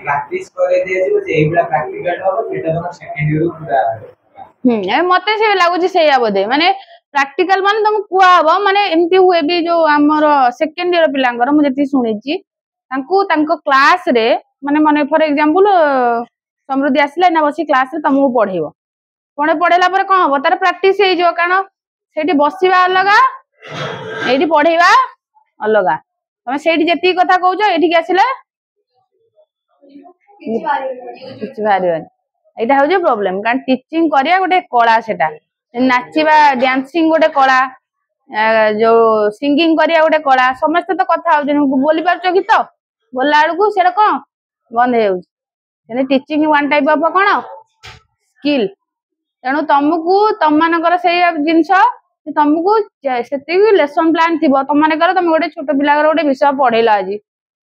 Practice करे दे जे एबला practical हो सेटा तो सेकंड ईयर पूरा मते से लागुची सेया बोधे माने प्रैक्टिकल माने तुम कुआ हबो माने एमती हुए भी जो हमर सेकंड ईयर पिलांगर मु जति सुनिची तांको तांको क्लास रे माने माने फॉर एग्जांपल समृद्धि आसिला ना बसी क्लास रे तुमको पढेइबो पढेला पर कोन हबो तार प्रैक्टिस हे जो कारण सेठी बसिबा अलगा एठी पढेइबा अलगा तमे सेठी जति कथा कहउछो एठी के आसिला किछ भारिबन एटा हो जे प्रॉब्लम कारण टीचिंग करिया गोटे कला सेटा नाचिबा डांसिंग गोटे कला जो सिंगिंग करिया गोटे कला समस्त तो कथा हो बोली पारछो गीत बोलला बेलू सेटा कौन बंद हो टीचिंग वन टाइप ऑफ कौन स्किल तेणु तुमको तुम मानकर से जिनस तुमको से लेसन प्लान थी तुम मानकर तुम गोटे छोट पिला गोटे विषय पढ़ेल आज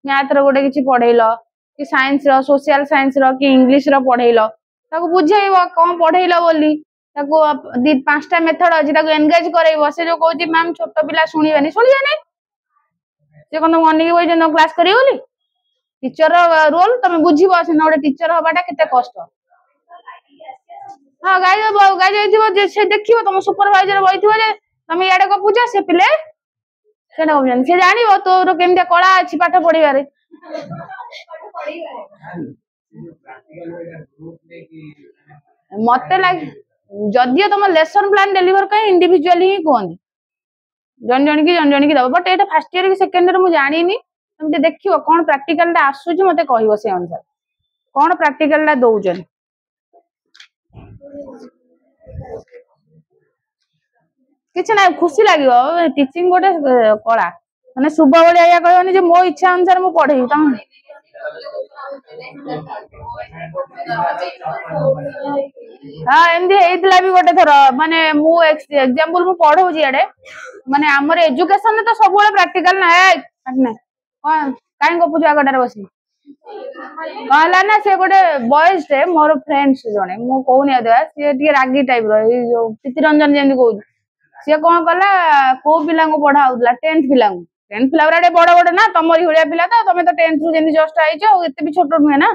मैथ रोटे किसी पढ़ेल कि साइंस सोशल साइंस कि इंग्लिश पढ़ेल ताको बुझेब कौन पढ़ेल बोली दी पांचटा मेथड अच्छी एनगेज कर से जो कौन मैम छोट पिला शुणवे शुणवे सी कौन तुम अनिक बही क्लास करी टीचर रोल तुम बुझ गोटे टीचर हवाटा केते कष्ट हाँ गाई जाइए से देख तुम सुपरवाइजर बही तुम इे गपुच से पिले से जान तोर केमती कला अच्छी पाठ पढ़ार मत लगे जदियो तुम लेसन प्लान डेलीवर कहीं इंडिविजुअली ही कहती जन जन की दब बट ये फर्स्ट ईयर कि सेकेंड ईयर मुझे जानी तुम देख कौन प्रैक्टिकल आसूची मत कह से अनुसार कौन प्रैक्टिकल दौन किसी ना खुशी लगे टीचिंग गोटे कला मैंने शुभ भाया कहनी मो इच्छा अनुसार मुझे पढ़ेबी तुम हाँ एमती भी गोटे थर माने मु एग्जांपल मु पढ़ाऊँ इे माने आमर एजुकेशन तो सब प्रैक्टिकल ना कहीं गपुच आगटार बस कहला ना से गोटे बॉयज टे मोर फ्रेंड्स जने मु कहूनी सी टे रागी टाइप रो प्रीतिरंजन जमी कहूँ सी कौन कला को पिला पढ़ाऊला 10th पिला 10th पिला बड़ बड़ ना तमरी भाया पिला तो तुम तो 10th रु जमी जस्ट आईच एत भी छोट नुहे ना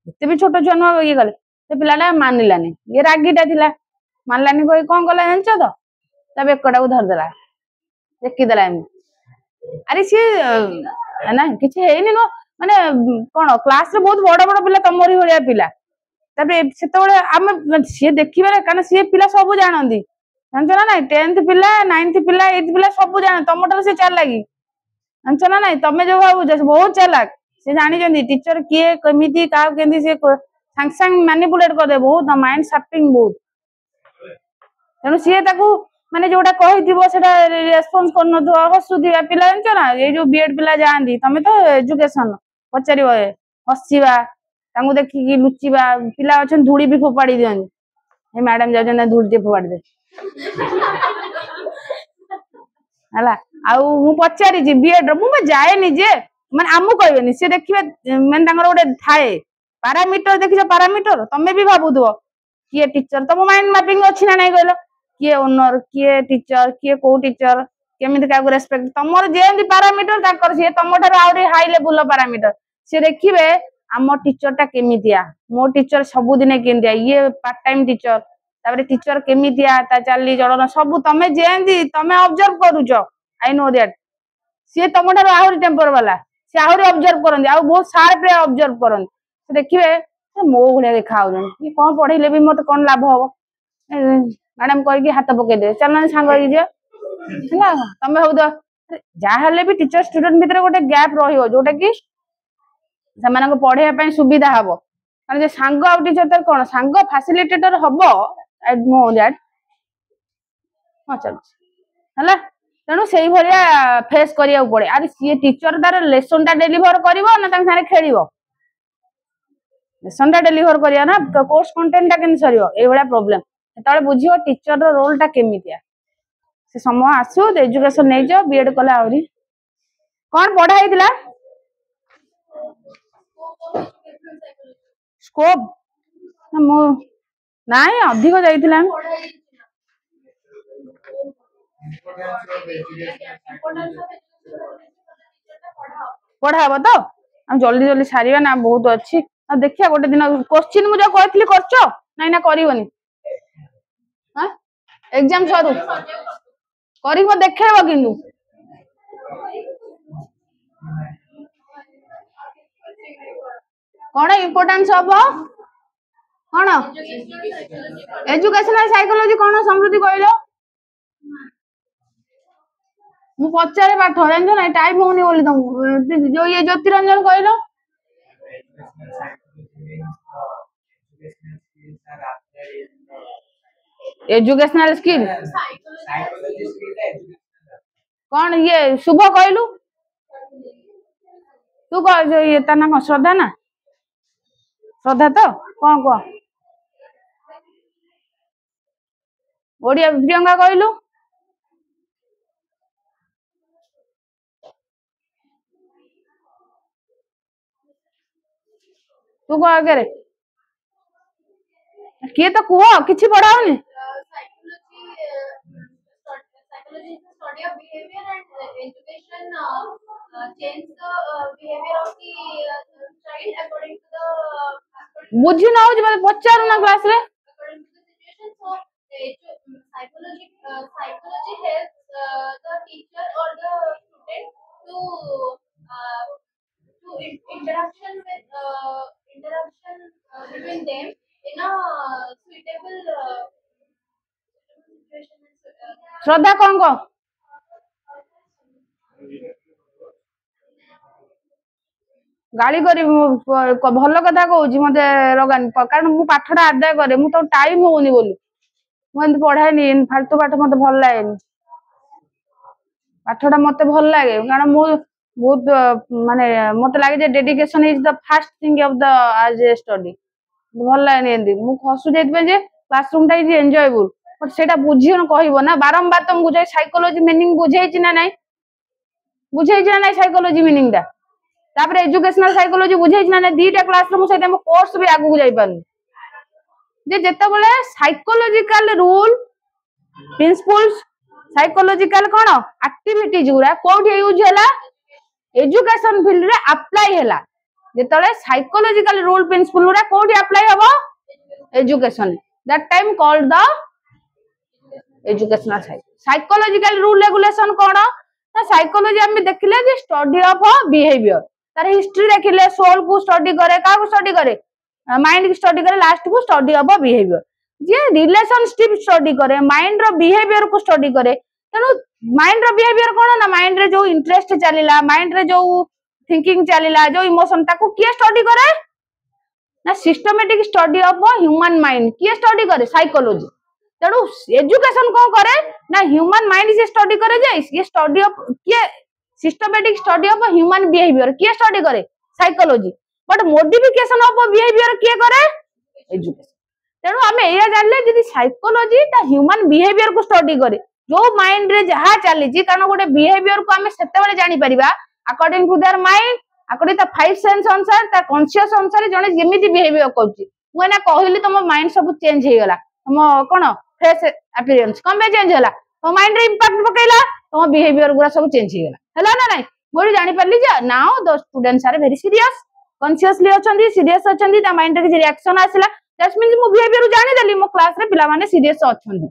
एत भी छोट छुआ नुह ये कले से पिलाटा मानिलानी ये रागीटा थिला मानलानी कही कौन कला जानच तो बेकटा को धरदेला देखीदेला अरे सी ना किसी है नुह माने कौन क्लास रे बहुत बड़ बड़ पिला तमरी भाया पिला से आम सी देखिए कारण सी पिला सब जानती जानच ना ना 10th पिला 9th पिला 8th पिला सब जान तुम से चाल लगी जानच ना ना तुम जो भाव बहुत चालाक से जानी टीचर किए कमी क्या सांग सांग मैनिपुलेट करदे बहुत माइंड शार्पिंग बहुत तेणु सी माने जोटा कही रेस्पॉन्स कर हसुवा पिला जानच ना ये जो बीएड पिला जाती तुम तो एजुकेशन पचार हसवा देखिकी लुचिबा पिला अच्छा धूली भी फोपाड़ी दिखती मैडम जाऊँ धूली फोपाड़ी दे मु पचारि बीएड मुझे जाए जे मैंने आमको कहबेनि सी देखिए मैंने गोटे थाए पारामीटर देखिए पारामीटर तुम्हें भी भावुव किए टीचर तुम माइंड मैपिंग अच्छी ना नहीं कहल किए ओनर किए टीचर किए कौ टीचर केमी क्या रेस्पेक्ट तुम जेमती पारामीटर सी तुम आहरी हाई लेवल पारामीटर सी देखिए आम टीचरटा केमितिया मो टीचर सबुदिने केमितिया ये पार्ट टाइम टीचर तापर टीचर केमितिया ता चाली चलन सब तुम जेमती तुम ऑब्जर्व करुच आई नो दैट सी तुम आहरी टेम्पर वाला सी आहरी ऑब्जर्व करती आ बहुत शार्प रे ऑब्जर्व करती देखिए मो भाया देखा कौन पढ़ेले भी मत कौन लाभ हम मैडम कहीकि हाथ पकईदे चल सांग तुम हूँ जहाँ भी टीचर स्टूडेंट भितर गोटे गैप रोटा कि से पढ़ाई सुविधा हम कारण सांग आ टीचर तर कौन सांग फैसिलिटेटर हम आई नो दैट हाँ चल तेणु से भाया फेस करिया पड़े अरे सी टीचर तार लेसन टा डेलीवर कर खेल लेसन टा डेलीवर करिया ना कोर्स कंटेंट टा सर ये प्रोब्लेम से बुझ टीचर रोल टा केमितिया से समय आसू एजुकेशन नहीं जाओ बीएड कला आहरी कौन पढ़ाई स्कोप ना अधिक जाइला पढ़ा हम तो हम जल्दी जल्दी सारिया ना बहुत अच्छी देखिया गोटे दिन क्वेश्चन मुझे कहती करछ नाई ना करिवनी हां एग्जाम सरू करिवो देखेबो किंतु कौन इम्पोर्टेंस हम कौन एजुकेशनल साइकोलॉजी कौन समृद्धि कहल मु पचारे पाठ जान ना टाइम होनी बोली तुमको जो ये ज्योतिरंजन कहल एजुकेशनल स्किल कौन ये शुभ कहलु तू कह ये ता ना श्रद्धा ना श्रद्धा तो कौन कह ओडिया प्रियंका कहलु तू कह आगे किए तो कुह किछि पढ़ाओनी study of behavior and education change the behavior of the child according to the बुझी ना हो मत पचारू ना क्लास रे according to the situation. So psychology helps the teacher or the student to interaction between them in a suitable situation. श्रद्धा कौन कह गाड़ी करी भल कथा कहूँ मत लगानी कारण मु पाठटा आदाय करे मु तो टाइम होनी बोली मुझे पढ़ाएनी फालतू पाठ मत भल लगे पाठटा मत भल लगे कारण मु बहुत माने मत लगे dedication is the first thing of the आज स्टडी भल लगे मु खसु जे क्लासरूम टा इज एंजॉयबल बट सेटा बुझियो कहबो ना बारंबार तुमको जाय साइकोलॉजी मीनिंग बुझेछि ना नहीं बुझेछि ना नहीं साइकोलॉजी मीनिंग दा तापर एजुकेशनल साइकोलॉजी बुझेछि ना नहीं दीटा क्लासरूम सहित हम कोर्स भी आगु जाई पानी जे जेतेबेले साइकोलॉजिकल रूल प्रिंसिपल्स साइकोलॉजिकल कोन एक्टिविटीज गुरा कोठी यूज हैला एजुकेशन फील्ड रे अप्लाई हैला जेतेबेले साइकोलॉजिकल रूल प्रिंसिपल गुरा कोठी अप्लाई हबो education that time called the educational psychological rule regulation कोन ना साइकोलॉजी हम देखिले जे स्टडी ऑफ बिहेवियर तार हिस्ट्री देखिले सोल को स्टडी करे का को स्टडी करे माइंड की स्टडी करे लास्ट को study of behaviour J relationship study करे माइंड रो बिहेवियर को स्टडी करे तेनु माइंड रो बिहेवियर कोन ना माइंड रे जो इंटरेस्ट चलीला माइंड रे जो थिंकिंग चलीला जो इमोशन ताको किए स्टडी करे ना systematic study of human mind किए स्टडी करे साइकोलॉजी तेणु एजुकेशन कौन करे ना ह्यूमन माइंड से स्टडी करे जाए ये स्टडी ऑफ किए systematic study of human behaviour किए स्टडी करे psychology but modification of behaviour किए करे एजुकेशन तेणु आमे एया जानले जदी साइकोलॉजी ता ह्यूमन बिहेवियर को स्टडी करे जो माइंड रे जहा चली जी कारण गोटे बिहेवियर को आमे सेते बेले जानि परिबा according to their mind according the five sense अनुसार ता कॉन्शियस अनुसार जने जेमिति बिहेवियर करछि मु ना कहली तुम माइंड सब चेंज हे गला तुम कोन फेस अपीयरेंस कम बे चेंज होला तो माइंड रे इंपैक्ट पकेला तो बिहेवियर गुरा सब चेंज हे गला हला ना नहीं मोरी जानि परली जे now the students are very serious consciously अछंदी सीरियस अछंदी ता माइंड रे रिएक्शन आसिला दैट मींस मु बिहेवियर जानि देली मो क्लास रे पिला माने सीरियस अछंदी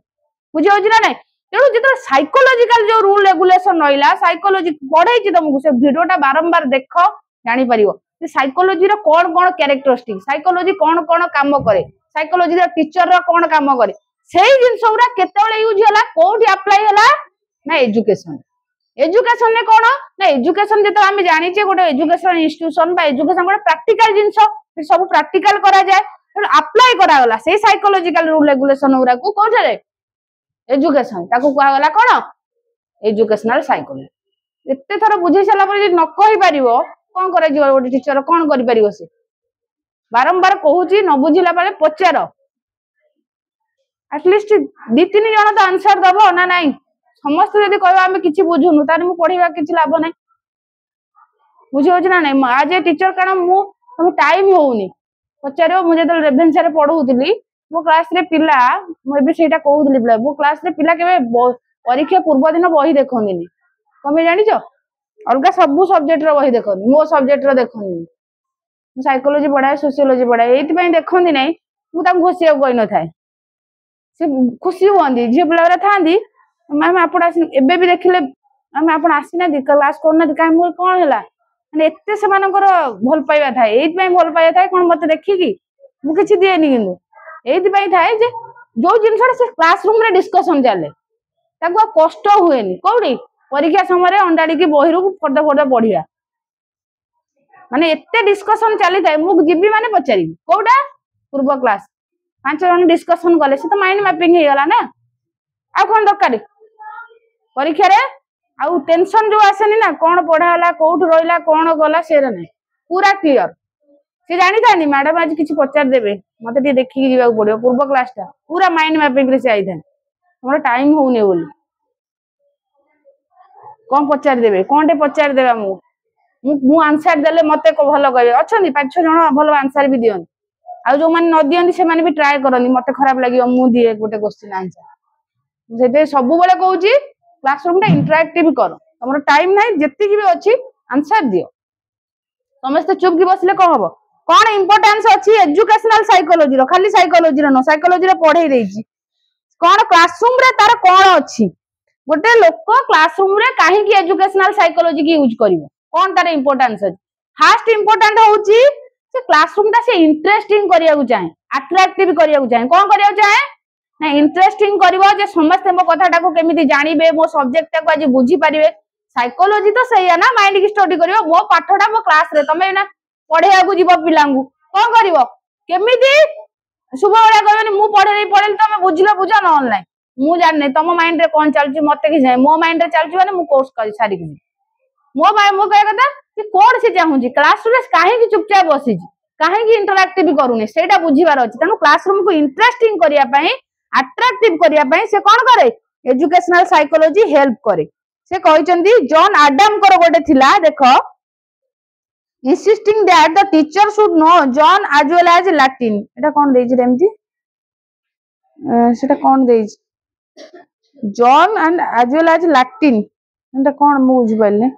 बुझि होछि ना नहीं तेणु जेतो साइकोलॉजिकल जो रूल रेगुलेशन रहिला साइकोलॉजी पढाई छी तुमको से वीडियोटा बारंबार देखो जानि परिवो साइकोलॉजी रो कोन कोन कैरेक्टरिस्टिक साइकोलॉजी कोन कोन काम करे साइकोलॉजी रो टीचर रो कोन काम करे सेही जिंस उरा केतेबेले यूज होला कोठी अप्लाई होला ना एजुकेशन एजुकेशन ने कोन ना एजुकेशन जेतो हम जानि छे गोटे एजुकेशन इंस्टीट्यूशन बा एजुकेशन गोटे प्रैक्टिकल जिंस सब प्रैक्टिकल करा जाय अप्लाई करा होला सेही साइकोलॉजिकल रूल रेगुलेशन उरा को कोठरे एजुकेशन ताको कुआ गला कोन एजुकेशनल साइकोलॉजी एते थरो बुझी सला पर न कहि परिवो कोन करे जीव गोटे टीचर कोन करि परिवो से बारंबार कहूची न बुझिला पाले पचार एटलीस्ट दी तीन जन तो आंसर दबो ना नहीं समस्त यदि कहबा हम किछि बुझुनु ताने मु पढिबा किछि लाभ नै बुझि होछ ना नहीं आज ए टीचर कारण मु हम टाइम होउनी पचारो मु जेतल रेभेन्सा रे पढौतिली मो क्लास रे पिला मु भी सेटा कहउतिली पिला मो क्लास रे पिला केबे परीक्षा पूर्व दिन बही देखोंदिनी कमे जानि छ अलग सब सब्जेक्ट रो बही देखनी मो सब्जेक्ट रो देखनी साइकोलॉजी पढ़ाए सोशियोलॉजी पढ़ाए ये देखती ना मुझे घोषिया कही न था से खुशी हुआ झील पिला था मैम आप भी देखिले मैम आप आसीना क्लास करना कहीं कौन है मैंने एत से भल पाइबा थाए ये भल पाइबा थाए कौन मत देखिकी मुझे दिएनि कि थाए जो जिन क्लासरूम रे डिस्कशन चले कष्ट हुए कौटी परीक्षा समय अंडाड़ी बही फट फट पढ़ा माने एते डिस्कशन चली थाए मु जीवी माने पचारि कोडा पूर्व क्लास 5 जन डिस्कशन कले से तो माइंड मैपिंग हे गला ना आ कोन दरकार परीक्षा रे आ टेंशन जो आसेनी ना कौन पढ़ाला कोठ रोइला कौन गला से नहीं पूरा क्लियर से जानी थानी मैडम आज किछि पचार देबे मते टी देखि जीवा पड़ियो पूर्व क्लास टा पूरा माइंड मैपिंग रे से आई थान हमर टाइम होउने बोली कौन पचार देबे कोनटे पचार देबा मु आंसर देले मते को भलो कहबे अछनी 5-6 जण भलो आंसर भी दियन आ जो माने न दियन से माने भी ट्राई करनी मते खराब लागि मु दिए गोटे क्वेश्चन आंसर जेते सब बेले कहूची क्लासरूम टा इंटरैक्टिव करो हमर टाइम नाही जेति की भी अछि आंसर दियो समस्त चुप की बसले को हबो कोन इंपोर्टेंस अछि एजुकेशनल साइकोलॉजी रो खाली साइकोलॉजी रो न साइकोलॉजी रो पढाई देछि कोन क्लासरूम रे तार कोन अछि गोटे लोक क्लासरूम रे काहे की एजुकेशनल साइकोलॉजी की यूज करिवो कौन तार इंपोर्टेंस है फास्ट इंपोर्टेंट होउची से क्लासरूम ता से इंटरेस्टिंग करिया को चाहे अट्रैक्टिव करिया को चाहे कौन करिया को चाहे ना इंटरेस्टिंग करबो जे समस्त मो कथाटा को केमिति जानिबे मो सब्जेक्ट को आज बुझी परिबे साइकोलॉजी तो सही है ना माइंड की स्टडी करियो मो पाठटा मो क्लास रे तमे ना पढेया को जीवो पिलांगु कौन करिवो केमिति शुभ वाला कहबनी मु पढे तमे बुझिलो बुझा न ऑनलाइन मु जाने तम माइंड रे कोन चलची मते कि जाय मो माइंड रे चलची माने मु कोर्स कर सारी कि मो कहे कथा कि कौन से चाहूँ क्लासरूम कहीं चुपचाप बसी कहीं इंटरैक्टिव करूनी सेटा बुझीबार अछि तेनु क्लासरूम को इंटरेस्टिंग करिया पई अट्रैक्टिव करिया पई से कोन करे एजुकेशनल साइकोलॉजी हेल्प करे से कहिसंती जॉन आडम कर गोटे थिला देखो insisting that the teacher should know John as well as Latin एटा कोन देछि रेमती सेटा कोन देछि John and as well as Latin एटा कोन मु बुझि पाइले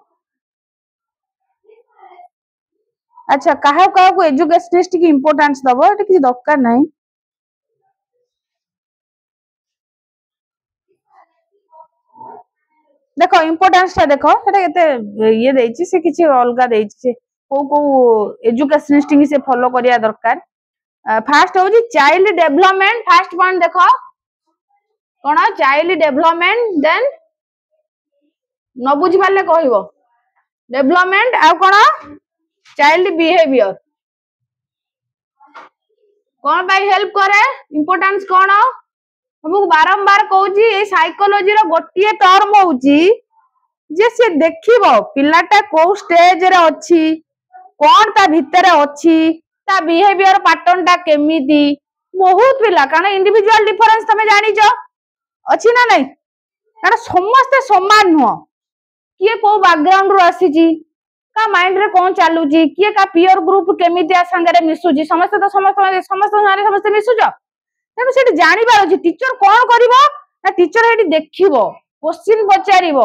अच्छा कहा को एजुकेशनिस्ट की इंपोर्टेंस दबो एटा किसी दरकार नहीं देखो इंपोर्टेंस ता देखो एटा केते ये देछि से किछि अलगा देछि से को एजुकेशनिस्ट की से फॉलो करिया दरकार फास्ट होजी चाइल्ड डेवलपमेंट फास्ट पॉइंट देखो कोन चाइल्ड डेवलपमेंट देन न बुझि पाले कहइबो डेवलपमेंट आ कोन चाइल्ड बिहेवियर कौन पाई हेल्प करे इंपोर्टेंस कौन हमको बारंबार कहूची ए साइकोलॉजी रो गोटिए टर्म होची जे से देखिबो पिलाटा को स्टेज रे अछि कौन ता भीतर अछि ता बिहेवियर पैटर्न ता केमिति बहुत पिला कारण इंडिविजुअल डिफरेंस तमे जानि छ अछि ना नहीं कारण समस्त समान न किए को बैकग्राउंड रो आसी का माइंड रे कौन चालू जी किए का पियर ग्रुप केमिति आ संगे मिसु जी समस्त तो समस्त सारे समस्त मिसु छ तेनु सेठी जानि बार अछि टीचर कौन करिवो ना टीचर हेठी देखिवो क्वेश्चन पचारिवो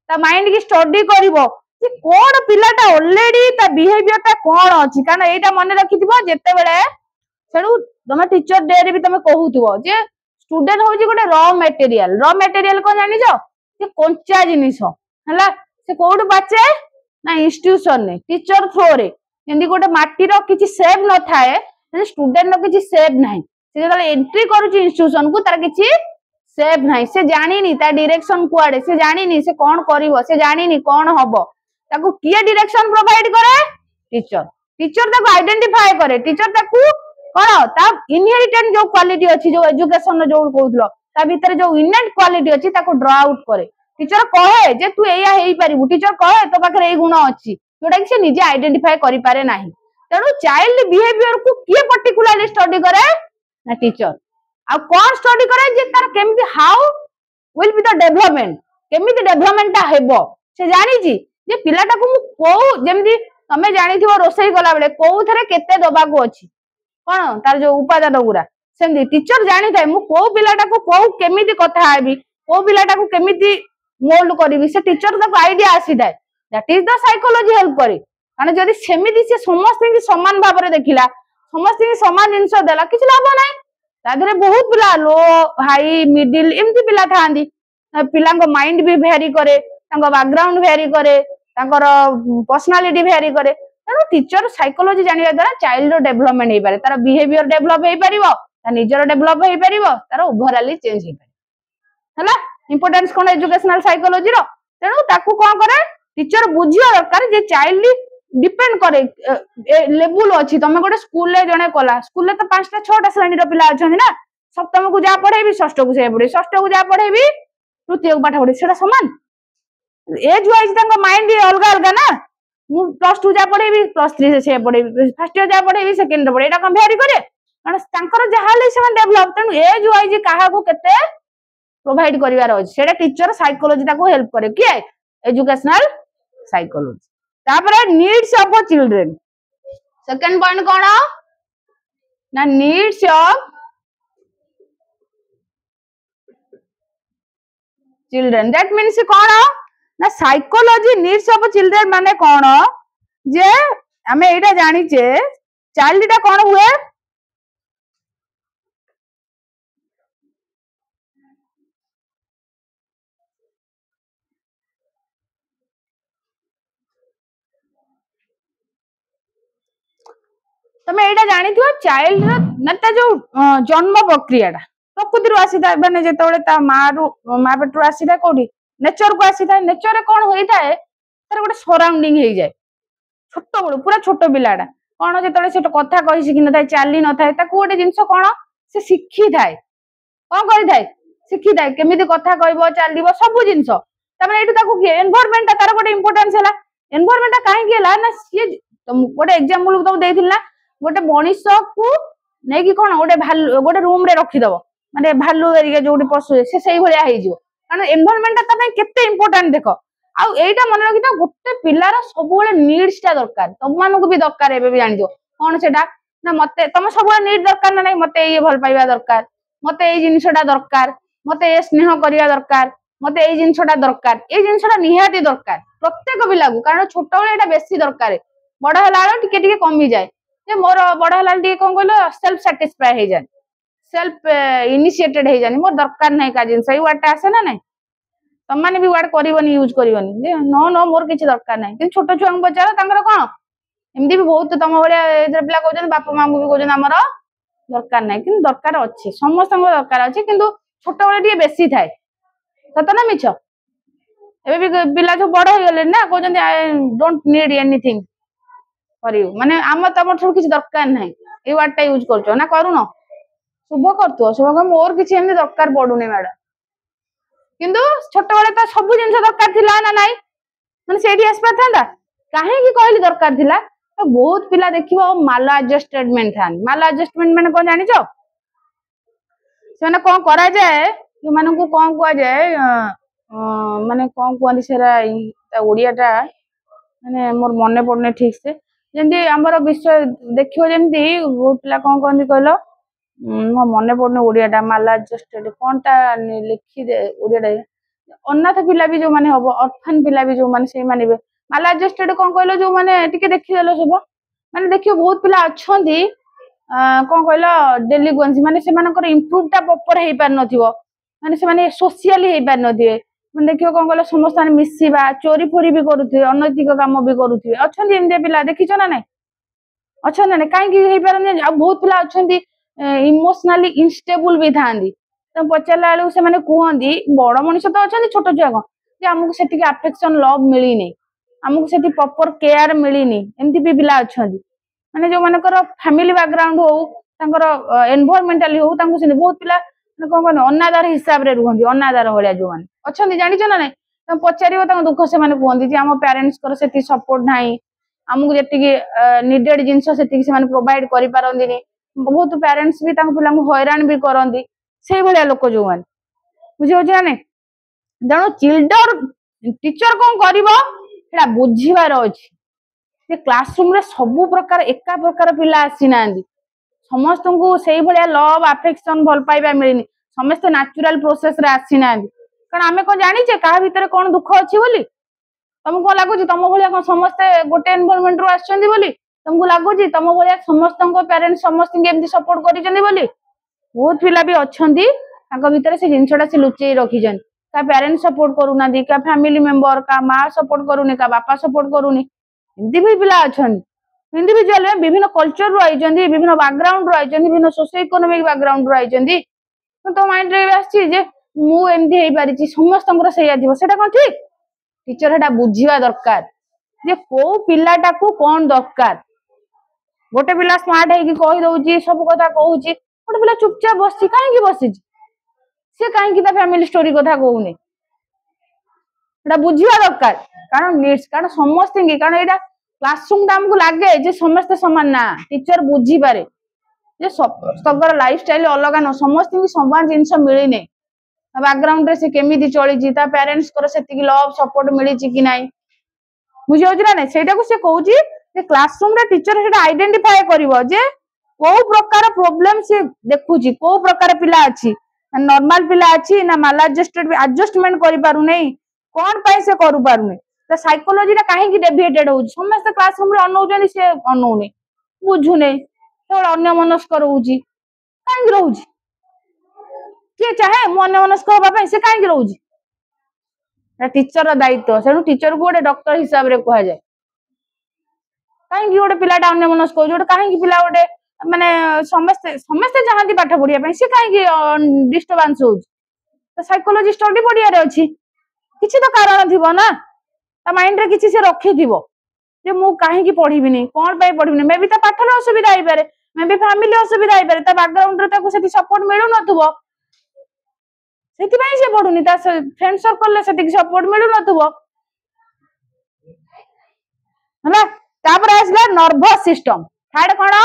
ता माइंड की स्टडी करिवो कि कोन पिलाटा ऑलरेडी ता बिहेवियर ता कोन अछि कारण एटा मन रखिथिबो जते बेले सेनु तमे टीचर डे रे भी तमे कहूथिबो जे स्टूडेंट होजी गोटे रॉ मटेरियल को जानि छ जे कंचा जिनिस हला से कोड बाचे ना इंस्टीट्यूशन ने टीचर थ्रो रे यदि गोटे माटी रो किछि सेव न थाए स्टूडेंट रो किछि सेव नाही से जले एंट्री करूची इंस्टीट्यूशन को तार किछि सेव नाही से जानिनी ता डायरेक्शन कुआडे से जानिनी से कोन करिवो से जानिनी कोन हबो ताको किए डायरेक्शन प्रोवाइड करे टीचर ताको आइडेंटिफाई करे टीचर ताको कोन ता इनहेरिटेड जो क्वालिटी अछि जो एजुकेशन जो कहउतलो ता भीतर जो इनेट क्वालिटी अछि ताको ड्रा आउट करे टीचर कहे जे तू एया हेई पारिबु टीचर कहे तो पाखरे ए गुण अछि जोटा कि से निजे आइडेंटिफाई करि पारे नाही तेनु चाइल्ड बिहेवियर को किए पर्टिकुलरली स्टडी करे ना टीचर आ कोन स्टडी करे जे तार केमिति how will be the development केमिति डेवलपमेंट ता हेबो से जानि जी जे पिलाटा को मु को जेमि तमे जानिथिबो रोसई कला बेले को थरे केते दबा को अछि कोन तार जो उपादान गुरा सेमि टीचर जानि थाए मु को पिलाटा को केमिति कथा हेबी को पिलाटा को केमिति मोल्ड करबी से टीचर तक आईडिया आसी थाए that is the psychology help करे कारण जदि सेमिति से समस्त की समान भाव में देखिला समस्त की समान जिनस देला किछ लाभ नाही तादरे बहुत पिला लो हाई मिडिल एमती पिला थांदी पिलांको माइंड भी वेरी करे तांको बैकग्राउंड वेरी करे तांकर पर्सनालिटी वेरी करे तेणु टीचर साइकोलॉजी जानिया द्वारा चाइल्ड डेवलपमेंट हो पारे तार बिहेवियर डेवलप हो पारिबो ता निजर डेवलप हो पारिबो तार ओवरऑली चेंज हो पारे हला इंपोर्टेंस कोन एजुकेशनल साइकोलॉजी रो तेणु ताकू कोन करे टीचर बुझिया दरकार जे चाइल्ड डिपेंड करे लेवल अछि तमे गोटे स्कूल ले जने कला स्कूल ले तो 5टा 6टा श्रेणी रो पिला अछन ना सप्तम को जा पढेबी षष्ठ को से पढे षष्ठ को जा पढेबी तृतीय को पाठ पढे सेटा समान एज वाइज तांको माइंड अलग अलग ना मु +2 जा पढेबी +3 से पढेबी फर्स्ट ईयर जा पढेबी सेकंड पढे एटा कंपेयर करे कारण तांकर जहाले से डेवलप तेणु एज वाइज काहा को केते प्रोवाइड करिवार अछि सेटा टीचर साइकोलॉजी ताको हेल्प करे कि एजुकेशनल साइकोलॉजी तापरे needs of children second point कोन ना needs of children that means कोन ना साइकोलॉजी नीड्स ऑफ चिल्ड्रन माने कोन जे हमें एटा जानि छे चाइल्ड टा कोन हुए तमे एटा जानि थियो चाइल्ड नता जो जन्म प्रक्रियाटा प्रकृति रु आसी थाए माने जेतोळे ता मा पेट रु आसी थाए कोडी नेचर को आसी थाए नेचर रे कोन होई थाए तार गोटे सराउंडिंग हेई जाय छोट बड़ पूरा छोट पिलाटा कोन जेतोळे से कथा कहि सिखि न थाए चाली न थाए ताकू गोटे जिंस कोन से सिखि थाए कोन करि थाए सिखि थाए केमिति कथा कहबो चालिबो सब जिंस तमे एटु ताकू एनवायरनमेंट तार गोटे इंपोर्टेंस हैला एनवायरनमेंट काहे के हैला ना सी गोटे एग्जांपल तो देथिल ना गोटे मनीष को नहीं कि कौन गोटे रूम रे रखीदब माने भालू एरिया जो पशु से सही भलिया हेई जो कारण एनवायरनमेंट ता पे केते इंपोर्टेंट देखो आ एटा मन रखि त गोटे पिलार सब बेले नीड्स ता दरकार तुम मानको भी दरकार एबे भी जानि जो कोन सेटा ना मते तुम सब बेले नीड दरकार ना नहीं मते ये भल पाइबा दरकार मते ए जिंसटा दरकार मते ए स्नेह करिया दरकार मते ए जिंसटा दरकार ए जिंसटा निहाती दरकार प्रत्येक पिला को कारण छोट बेले एटा बेसी दरकार बड़ हला टिके टिके कमी जाए जे मोर बड़ हला टिके कोन कहलो सेल्फ सैटिस्फाई हे जाय सेल्फ इनिशिएटेड हे जानी मोर दरकार नहीं का जिंस ई वर्ड आसे ना नहीं तुम माने भी वर्ड करबनी यूज करबनी जे नो नो मोर किछ दरकार नहीं कि छोट छुआ बचार तांकर कोन एमदी भी बहुत तुम भलिया एजर पिला कहजन बापा मां को भी कहजन हमर दरकार नहीं कि दरकार अछि समस्त दरकार अछि किंतु छोट बेले टिके बेसी थाए सत ना मिछ एबे भी पिला जो बड़ हो गेले ना कहजन I don't need anything for you माने हम तमर छोड़ किछ दरकार नहीं ए वर्ड टा यूज करछो ना करू न शुभ करतो शुभ मोर किछ एमदी दरकार पडुने मैडम किंतु छोट बेले तो सब जिंस दरकार थिला ना नाही माने सेठी आसपा थांदा काहे की कहली दरकार थिला तो बहुत पिला देखिबो माल एडजस्टमेंट थान माल एडजस्टमेंट माने कोन जानि छो सेना कोन करा जाए जो माने को कोन कुआ जाए माने कोन कुआनी सेरा ओडियाटा माने मोर मने पड़ने ठीक से जेंदी हमर विषय देखियो जेंदी बहुत पिला कोन कहंदी कहलो मो मने पड़ने ओडियाटा माल एडजस्टेड कोनटा लिखि दे ओडियाटा अनाथ पिला भी जो माने हबो ऑर्फन पिला भी जो माने से माने माल एडजस्टेड कोन कहलो जो माने टिके देखि देलो सब माने देखियो बहुत पिला अछंदी कोन कहलो डेलिक्वेंसी माने से मानकर इंप्रूव टा प्रॉपर हेई पार नथिवो माने से माने सोशली हेई पार नथिवे माने देखियो कोन कहलो समस्त माने मिसिबा चोरी फोरी भी करूथिवे अनैतिक काम भी करूथिवे अछंदी एमदे पिला देखिछो ना नै अछन ना काहे की हेई पारन आ बहुत पिला अछंदी इमोशनली इनस्टेबल भी थांदी तो पचारला बेलू से माने कहंदी बड़ मनुष्य तो अछंदी छोट छुआ को जे हमकु सेति के अफेक्शन लव मिली नै हमकु सेति प्रॉपर केयर मिली नै एंती भी पिला अछंदी माने जो मानकर फैमिली बैकग्राउंड हो तांकर एनवायरमेंटली हो तांकु से बहुत पिला माने कोन कोन अनादार हिसाब रे रुहंदी अनादार होलिया जो माने अछंदी जानि छ ना नै त पचारियो तांको दुख से माने कहंदी जे हम पेरेंट्स कर सेति सपोर्ट नाही हमकु जेति के नीडेड जिंस सेति से माने प्रोवाइड करि पारंदी नै बहुत पेरेंट्स भी तांको पिला को हैरान भी करंदी से भलिया लोक जो माने बुझियो जे नै जणो चिल्ड्रन टीचर कोन करिवो एटा बुझिबार अछि जे क्लासरूम रे सब प्रकार एका प्रकार पिला आसी नांदी समस्त को सेही भलिया लव अफेक्शन भल पाइबा मिलिनी समस्त नेचुरल प्रोसेस रे आसी नांदी कारण हमें को जानि जे का भीतर कोन दुख अछि बोली तुमको लगुच तुम भाया समस्ते गोटे एनवायरनमेंट रू आछंदी बोली तुमको लगुच तुम भाया समस्त पेरेंट्स समस्त एमती सपोर्ट करिसेंदी बोली बहुत पिला भी अच्छंदी तांको भितर से जिनसटा से लुचेई रखिछन का पेरेंट्स सपोर्ट करूना का फैमिली मेंबर का माँ सपोर्ट करूनी का बापा सपोर्ट करूनी एमती भी पिला अच्छंदी इंडिविजुअल में विभिन्न कल्चर रू आइछंदी विभिन्न बैकग्राउंड रू आइछंदी विभिन्न सोशो इकोनॉमिक बैकग्राउंड रू आइछंदी तो माइंड रे आछि जे मु एमती हेई पारिछि समस्तंकर सेया दिबो सेटा कोन ठीक टीचर हेटा बुझिवा दरकार जे को पिलाटा को कोन दरकार गोटे पिला स्मार्ट है कि कहि दउची सब कथा कहूची गोटे पिला चुपचाप बसछि काहे कि बसछि से काहे कि ता फैमिली स्टोरी कथा कहूनी एटा बुझिवा दरकार कारण नीड्स कारण समस्त की कारण एटा क्लासरूम हमको लागे जे समस्त समान ना टीचर बुझी पारे जे सबकर लाइफस्टाइल अलग न समस्त की समान जिंस मिली नै बैकग्राउंड रे से केमिति चली ता पेरेंट्स कर सेति लव सपोर्ट मिली कि नाही बुझियो ना नै सेटा को से कहूची जे क्लासरूम रे टीचर सेटा आइडेंटिफाई करिवो जे को प्रकार प्रॉब्लम से देखुची को प्रकार पिला अछि नॉर्मल पिला अछि ना माल एडजस्टमेंट करि पारु नै कोन पई से करू पारु नै त साइकोलॉजी रा काहे कि डेविएटेड हो समस्त क्लासरूम रे अनौजनी से अनौनी बुझु नै तो अन्य मनस्क रहउची काहे रहउची के चाहे मो अन्य मनस्क होबा पई से काहे रहउची टीचर दायित्व से टीचर को गोटे डॉक्टर हिसाब रे कहा जाए कहीं गोटे पिलाटा अन्य मनस्क गोटे कहीं पिला गोटे माने समस्ते समस्ते चाहती पाठ पढ़िया से कहीं डिस्टर्बांस हो साइकोलॉजी स्टडी पढ़िया अच्छी किसी तो कारण थी ना माइंड रे किसी से रखी थी जे मु कहीं पढ़िबिनी कौन पाई पढ़िबिनी मे भी पाठर असुविधा हो पारे मे भी फैमिली असुविधा हो पारे बैकग्राउंड रे ताको सेति सपोर्ट मिलु नथुबो सेति पई से पढुनी ता फ्रेंड सर्कल ले सेति सपोर्ट मिलु नथुबो हला तापर आसला नर्वस सिस्टम थर्ड कोन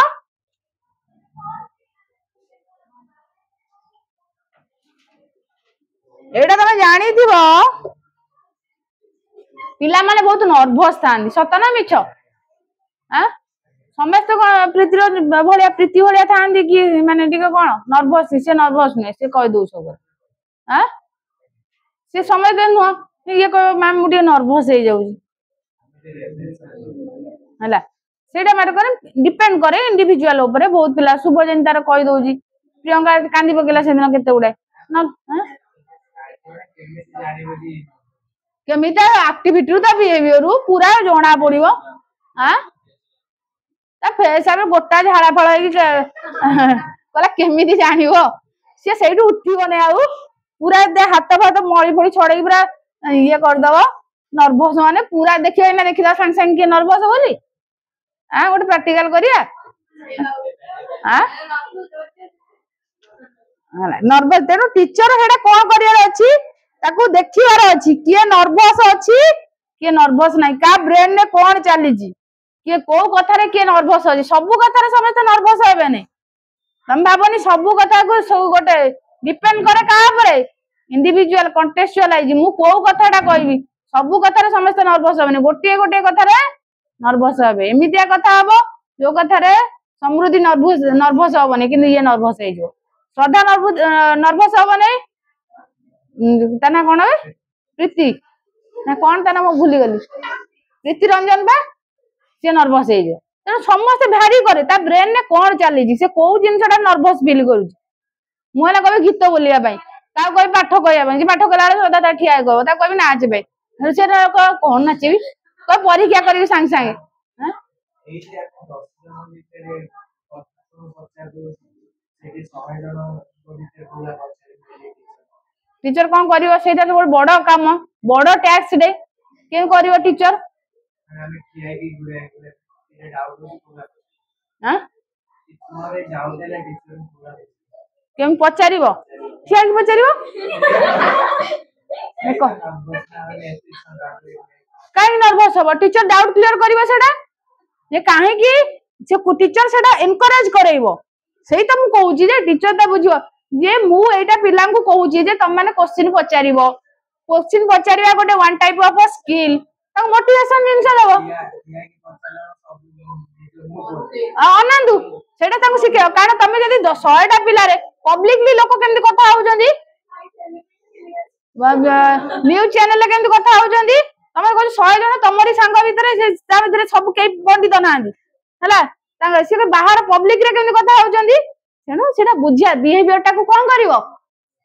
एटा तमे जानी थिबो पिला माने बहुत नर्वस थांदी सत ना मिछ हां समस्त प्रीति भलिया प्रीति भलिया थांदी कि माने टिके कोन नर्वस से नर्वस नै से कहि दउ सब हां से समय दे नुह ये कह मैम मुझे नर्वस हो जाउजी हला सेटा मैटर करे डिपेंड करे इंडिविजुअल ऊपर बहुत पिला शुभ जन तार कहि दउजी प्रियंका कांदी पकेला से दिन केते उडे न हां केमिता एक्टिविटी ता बिहेवियर पूरा जोना पड़िबो हां ता फेस आबे गोटा झाड़ा फळ है कि कला केमिति जानिबो से सेठू उठिबो ने आउ पूरा दे हाथ फाथ मळी फळी छड़ेई पूरा ये कर दबो नर्वस माने पूरा देखिए ना देखिदा संग संग के नर्वस होली हां गोटे प्रैक्टिकल करिया हां हला नर्वस तेनु टीचर हेडा कोन करियार अछि ताकू देखिवार अछि किए नर्वस अछि किए नर्वस नाही का ब्रेन ने कोन चली जी किए को कथा रे किए नर्वस अछि सब कथा रे समस्त नर्वस हेबे नै हम भाबनी सब कथा को सब गोटे डिपेंड करे का परे इंडिविजुअल कॉन्टेक्चुअलाइज मु को कथाटा कहबी सब कथा रे समस्त नर्वस हेबे नै गोटे गोटे कथा रे नर्वस हेबे एमितिया कथा हबो जो कथा रे समृद्धि नर्वस हेबे नै किंतु ये नर्वस हे जो श्रद्धा नर्वस हेबे नै तना कोन प्रीति ना कोन तना मु भूली गली प्रीति रंजन बा से नर्वस हे जे तेन समस्त भारी करे ता ब्रेन ने कोन चली जी से को जिनसटा नर्वस फील करू मु ना कबे गीत बोलिया पई का कोई पाठ कहया पई जे पाठ कला सदा ता ठिया गयो ता कबे नाच बे से कोन नाचबी को परीक्षा करबी संग संग हां एई जे अपन 10 जन भितरे पचार सेठी 100 जन भितरे पूरा टीचर कौन करियो सेटा तो बड़ काम बड़ टैक्स दे के करियो टीचर हमें किया की गुडे गुडे डाउट पूरा हां तुम्हारे जाउ देले टीचर पूरा केम पचारिबो किया की पचारिबो देखो काई नर्वस हो टीचर डाउट क्लियर करिवो सेटा जे काहे की से टीचर सेटा एनकरेज करैबो सेही त मु कहू छी जे टीचर त बुझियो जे मु एटा पिला को कहू छी जे तुम माने क्वेश्चन पचारिबो क्वेश्चन पचारिबा गोटे वन टाइप ऑफ स्किल त मोटिवेशन जिंस देबो आनंद सेटा ताको सिखे कारण तमे जदी 100 टा पिला रे पब्लिकली लोक केमति कथा होउजंदी न्यूज़ चैनल केमति कथा होउजंदी तमे कह 100 जन तमरी सांग भितर सब कई पंडित ना है सी बाहर पब्लिक रे केमती कथा होउचंदी तेणु सेटा बुझिया बिहेवियर टाकू कौन करिवो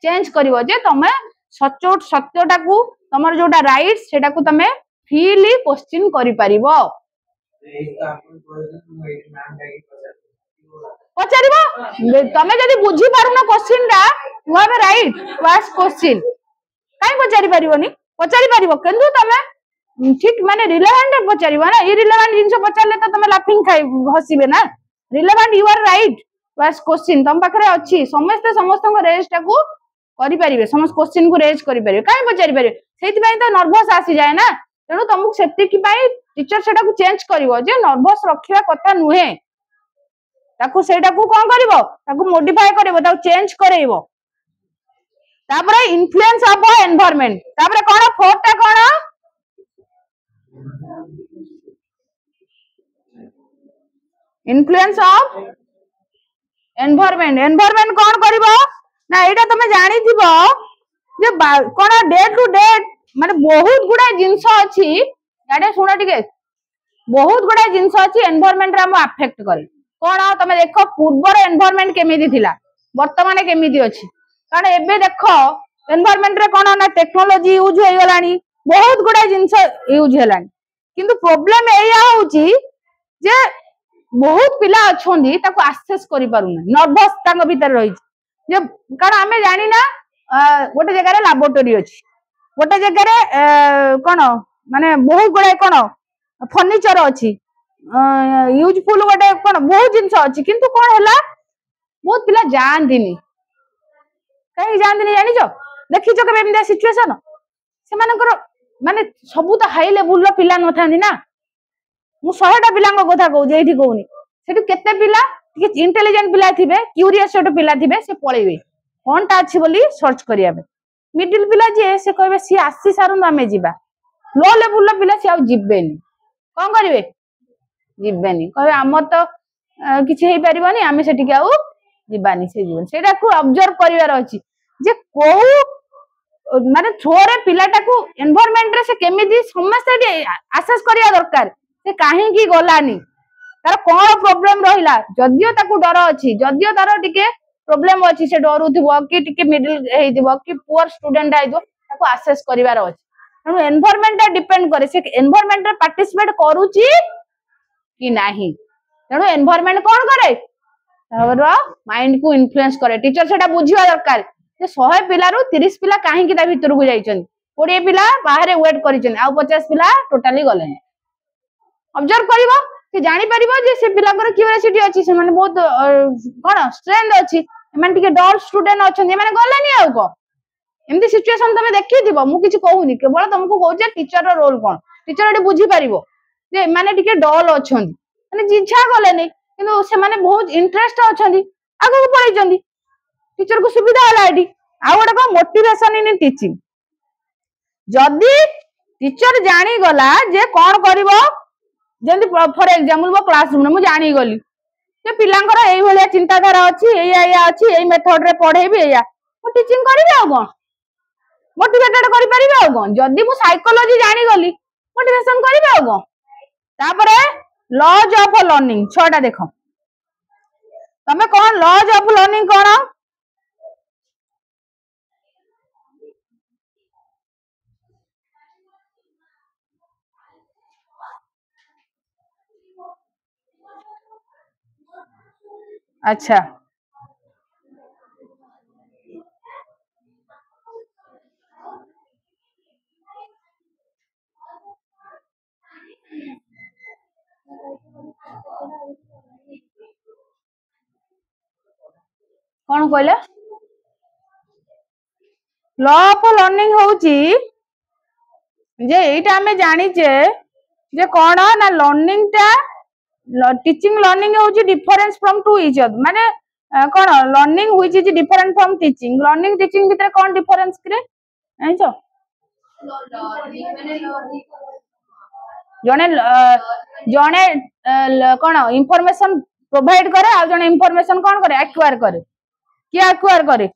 चेंज करिवो जे तमे सचोट सत्यटा को तमर जोटा राइट सेटा को तमे फ्रीली क्वेश्चन करि परिबो पचारिबो तमे जदी बुझी पारुना क्वेश्चन रा you have right to ask question काई पचारि परिबोनी पचारि परिबो किंतु तमे ठीक माने रिलेवेंट पचारिबो ना इरिलेवेंट जिंस पचारले तो तमे लाफिंग खाइ हसिबे ना relevant you are right to ask question तम पाखरे अछि समस्त समस्तक रेज टाकू करि परिबे समस्त क्वेश्चन को रेज करि परिबे काई पचारि परिबे सेति पई तो नर्वस आसी जाय ना तेणु तुमको सेफ्टी की पाई टीचर सेटा को चेंज करिवो जे नर्वस रखिया कथा नुहे ताकू सेटा को कोन करिवो ताकू मॉडिफाई करिवो ताकू चेंज करेइवो तापरे इन्फ्लुएंस ऑफ एनवायरनमेंट तापरे कोन फोर्थ टा कोन इन्फ्लुएंस ऑफ एनवायरनमेंट एनवायरनमेंट कोन करिवो ना एटा तमे जानि थिबो जे कोन डे टू डे माने बहुत गुडा जिंस अछि याडे सुना टिके बहुत गुडा जिंस अछि एनवायरनमेंट रे हम अफेक्ट करे कोन तमे देखो पूर्वर एनवायरनमेंट केमिति थिला वर्तमान केमिति अछि कारण एबे देखो एनवायरनमेंट रे कोन ना टेक्नोलॉजी यूज होई गलानी बहुत गुडा जिंस यूज हेलानी किंतु प्रॉब्लम एया होउची जे बहुत पिला अछोंदी ताको एक्सेस करि पारुना नर्वस तांग भीतर रही जे कारण आमे जानि ना गोटे जगह रे लैबोरेटरी अछि गोटे जगह रे कोन माने बहुत गुडा कोन फर्नीचर अछि यूजफुल गोटे कोन बहुत जिंस अछि किंतु कोन हला बहुत पिला जानदिनी कहीं जानदिनी जानि जो देखि जो केबे एमदा सिचुएशन से मानकर माने सब तो हाई लेवल रो पिला न थांदी ना मु 100टा पिलांग कथा कहू जे एठी कहूनी सेठी केते पिला टिके इंटेलिजेंट पिला थिबे क्यूरियस छोट पिला थिबे से पळेबे कोनटा अछि बोली सर्च करिया बे मिडिल पिला जे से कहबे सी आसी सारु आमे जीवा लो लेवल रो पिला से आ जिबेनी कोन करिवे जिबेनी कहबे हमर तो किछि हेई परिबोनी आमे सेठी के आउ जीवानी से जीवन सेटा को ऑब्जर्व करिवार अछि जे को माने थोरे पिलाटा को एनवायरनमेंट रे से केमिति समस्त असेस करिया दरकार से काहे की गलानी तार कोन प्रॉब्लम रहिला जदियो ताकू डर अछि जदियो तार टिके प्रॉब्लम अछि से डरुथिबो कि टिके मिडिल हेइदिबो कि पुअर स्टूडेंट आइदो ताकू असेस करिवार अछि तनु एनवायरनमेंट टा डिपेंड करे से एनवायरनमेंट रे पार्टिसिपेट करूची कि नाही तनु एनवायरनमेंट कोन करे तावर माइंड को इन्फ्लुएंस करे टीचर सेटा बुझिवा दरकार जे 100 पिला रु 30 पिला काहे कि ता भीतर को जाइछन 20 पिला बाहर वेट करिछन आ 50 पिला टोटली गले ऑब्जर्व करिवो कि जानि परिवो जे से पिला कर क्यूरियोसिटी अछि से माने बहुत कोन स्ट्रेंथ अछि एमन टिके डल स्टूडेंट अछन ए माने गलेनी आउ को एमदी सिचुएशन तमे देखि दिबो मु किछि कहूनी केवल तुमको कहू जे टीचर रो रोल कोन टीचर एडी बुझी परिवो जे माने टिके डल अछन माने जिछा गलेनी किंतु से माने बहुत इंटरेस्ट अछन आगो को पढैछन टीचर को सुविधा हला एडी आ गोटे को मोटिवेशन इन टीचिंग जदी टीचर जानी गला जे कोन करिवो जेंति फॉर एग्जांपल मो क्लासरूम मु जानी गली जे पिलांकर एई भलिया चिंताधारा अछि एया अछि एई मेथड रे पढेबी एया मु टीचिंग करिवे आ कोन मोटिवेटेड करि परिबे आ कोन जदी मु साइकोलॉजी जानी गली मोटिवेशन करिवे आ कोन तापरे लॉज ऑफ लर्निंग छटा देखो तमे कोन लॉज ऑफ लर्निंग कोन अच्छा कौन कहले लॉ ऑफ लर्निंग होउची जे एटा हमें जानी जे कौन ना लर्निंग टा टीचिंग लर्निंग होउची difference from to each other माने कौन learning which is different from teaching learning teaching भीतर कौन डिफरेंस करे जानिछो जने जने कौन इंफॉर्मेशन प्रोवाइड करे आ जने इंफॉर्मेशन कौन करे एक्वायर करे कि एक्वायर करे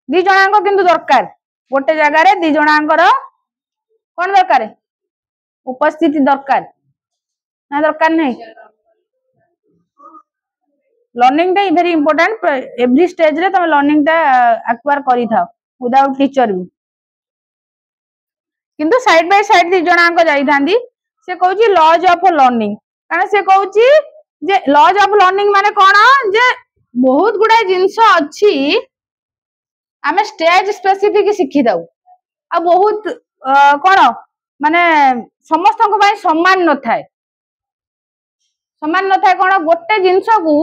दी जणांको किंतु दरकार गोटे जगह रे दी जणांकर कौन दरकार उपस्थिति दरकार ना दरकार नहीं लर्निंग टा वेरी इंपोर्टेंट एवरी स्टेज रे तुम लर्निंग टा एक्वायर करी थाओ विदाउट टीचर भी किंतु साइड बाय साइड दी जणांक जाई थांदी से कहूची लॉज ऑफ लर्निंग कारण से कहूची जे लॉज ऑफ लर्निंग माने कोन जे बहुत गुडा जिंस अछि आमे स्टेज स्पेसिफिक शिखि दाउ आ बहुत कोन माने समस्त को भाई समान न थाए कोन गोटे जिंस को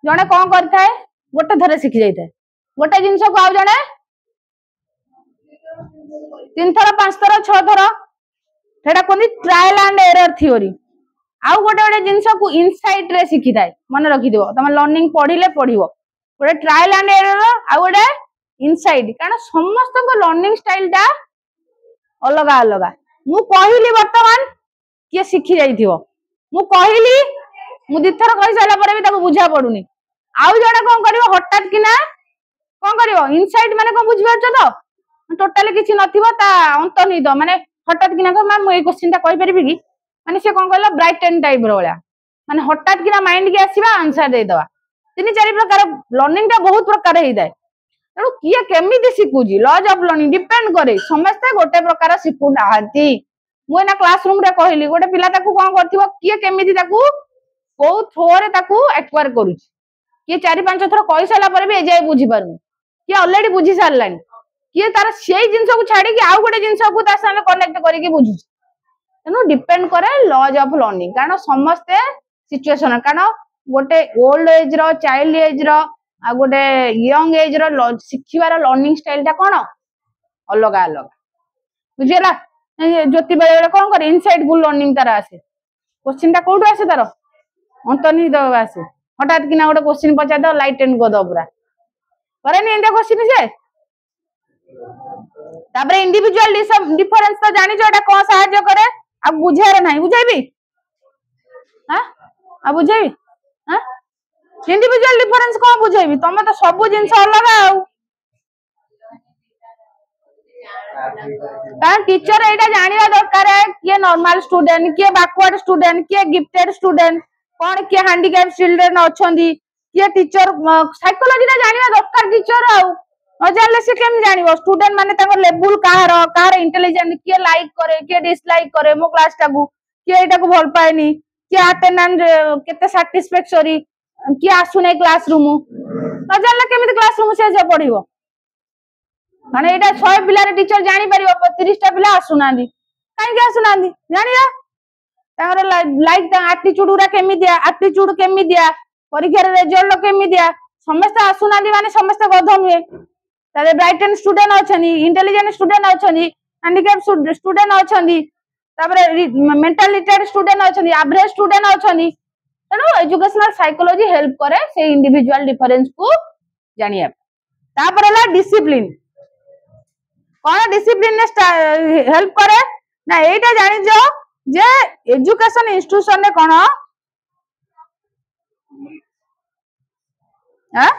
जणे कोन करथाय गोटे धरे शिखि जाई थाए गोटे जिंस को आउ जणे 3 थर 5 थर 6 थर सेटा कोनी ट्रायल एंड एरर थ्योरी आउ गोटे गोटे जिंस को इनसाइट रे शिखि थाए मन रखि दिबो तमे लर्निंग पढिले पढिबो गोटे ट्रायल एंड एरर आउ गोटे इनसाइट कारण समस्त को लर्निंग स्टाइल टा अलग अलग मु कहिली वर्तमान के शिखि जाइथिबो मु कहिली मु दिथर कहि साला परे भी ताको बुझा पडुनी आउ जणे कोन करिवो हठात कि ना कोन करिवो इनसाइट माने कोन बुझि परछ तो टोटली किसी नथिबो ता अंतर्निहित माने हठात कि ना मैम मु ए क्वेश्चन ता कहि परिबि कि माने से कोन कहला ब्राइट एंड टाइप रोला माने हठात कि ना माइंड के आसीबा आंसर दे दवा तीन चार प्रकार लर्निंग ता बहुत प्रकार हेइ जाय तेणु किए केमिति शिखुजी लॉज ऑफ लर्निंग डिपेंड करे समस्त गोटे प्रकार शिखु नाहांती मु ना क्लासरूम रे कहली गोटे पिला ताकू कोन करथिबो किए केमिति ताकू को थ्रो रे ताकू एक्वायर करूची किए 4-5 थर कहि साला परे भी ए जाय बुझी पारु किए ऑलरेडी बुझी सारलानी किए तार सेई जिंस को छाडी कि आउ गोटे जिंस को ता संगे कनेक्ट करी कि बुझुची तेणु डिपेंड करे लॉज ऑफ लर्निंग कारण समस्त सिचुएशन कारण गोटे ओल्ड एज रो चाइल्ड एज रो आ गोटे यंग एज रो शिखिबार लर्निंग स्टाइल टा कोन अलग अलग बुझिला ज्योति बेले कोन करे इनसाइड गुड लर्निंग तार आसे क्वेश्चन टा कोठो आसे तार अंतर्निहित आसे हठात कि ना गोटे क्वेश्चन पचार दो लाइट एंड गो दो पूरा करे नि एंदा क्वेश्चन से तापर इंडिविजुअल डिफरेंस तो जानि जो एटा कोन सहाय्य करे अब बुझारे नाही बुझाइबी हां अब बुझाइबी हां इंडिविजुअल डिफरेंस को बुझाइबी तमे तो सब जिंस अलग आउ कारण टीचर एटा जानिबा दरकार है किए नॉर्मल स्टूडेंट किए बैकवर्ड स्टूडेंट किए गिफ्टेड स्टूडेंट कोन किए हैंडीकैप चिल्ड्रन अछंदी किए टीचर साइकोलॉजी ता जानिबा दरकार टीचर आउ न जानले से केम जानिबो स्टूडेंट माने ताको लेवल काहार इंटेलिजेंट किए लाइक करे किए डिसलाइक करे मो क्लास टाकू किए एटा को भल पाएनी किए अटेंडेंस केते सैटिस्फैक्टरी किए आसुने क्लासरूम न जानले केमिति क्लासरूम से पढिबो माने एटा 100 पिला रे टीचर जानि परिबो 30 टा पिला आसुनांदी काई के आसुनांदी जानिया ताकर लाइक ता एटीट्यूड रा केमि दिया एटीट्यूड केमि दिया परीक्षा रे रिजल्ट केमि दिया समस्त आसुनांदी माने समस्त गध नुए तारे ब्राइट एंड स्टूडेंट अछनी इंटेलिजेंट स्टूडेंट अछनी हैंडीकैप स्टूडेंट अछनी तापर मेंटल रिटार्ड स्टूडेंट अछनी एवरेज स्टूडेंट अछनी तेणु एजुकेशनल साइकोलॉजी हेल्प करे से इंडिविजुअल डिफरेंस को जानिया तापर हला डिसिप्लिन कौन डिसिप्लिन ने हेल्प करे ना एटा जानि जो जे एजुकेशन इंस्टीट्यूशन ने कोन हां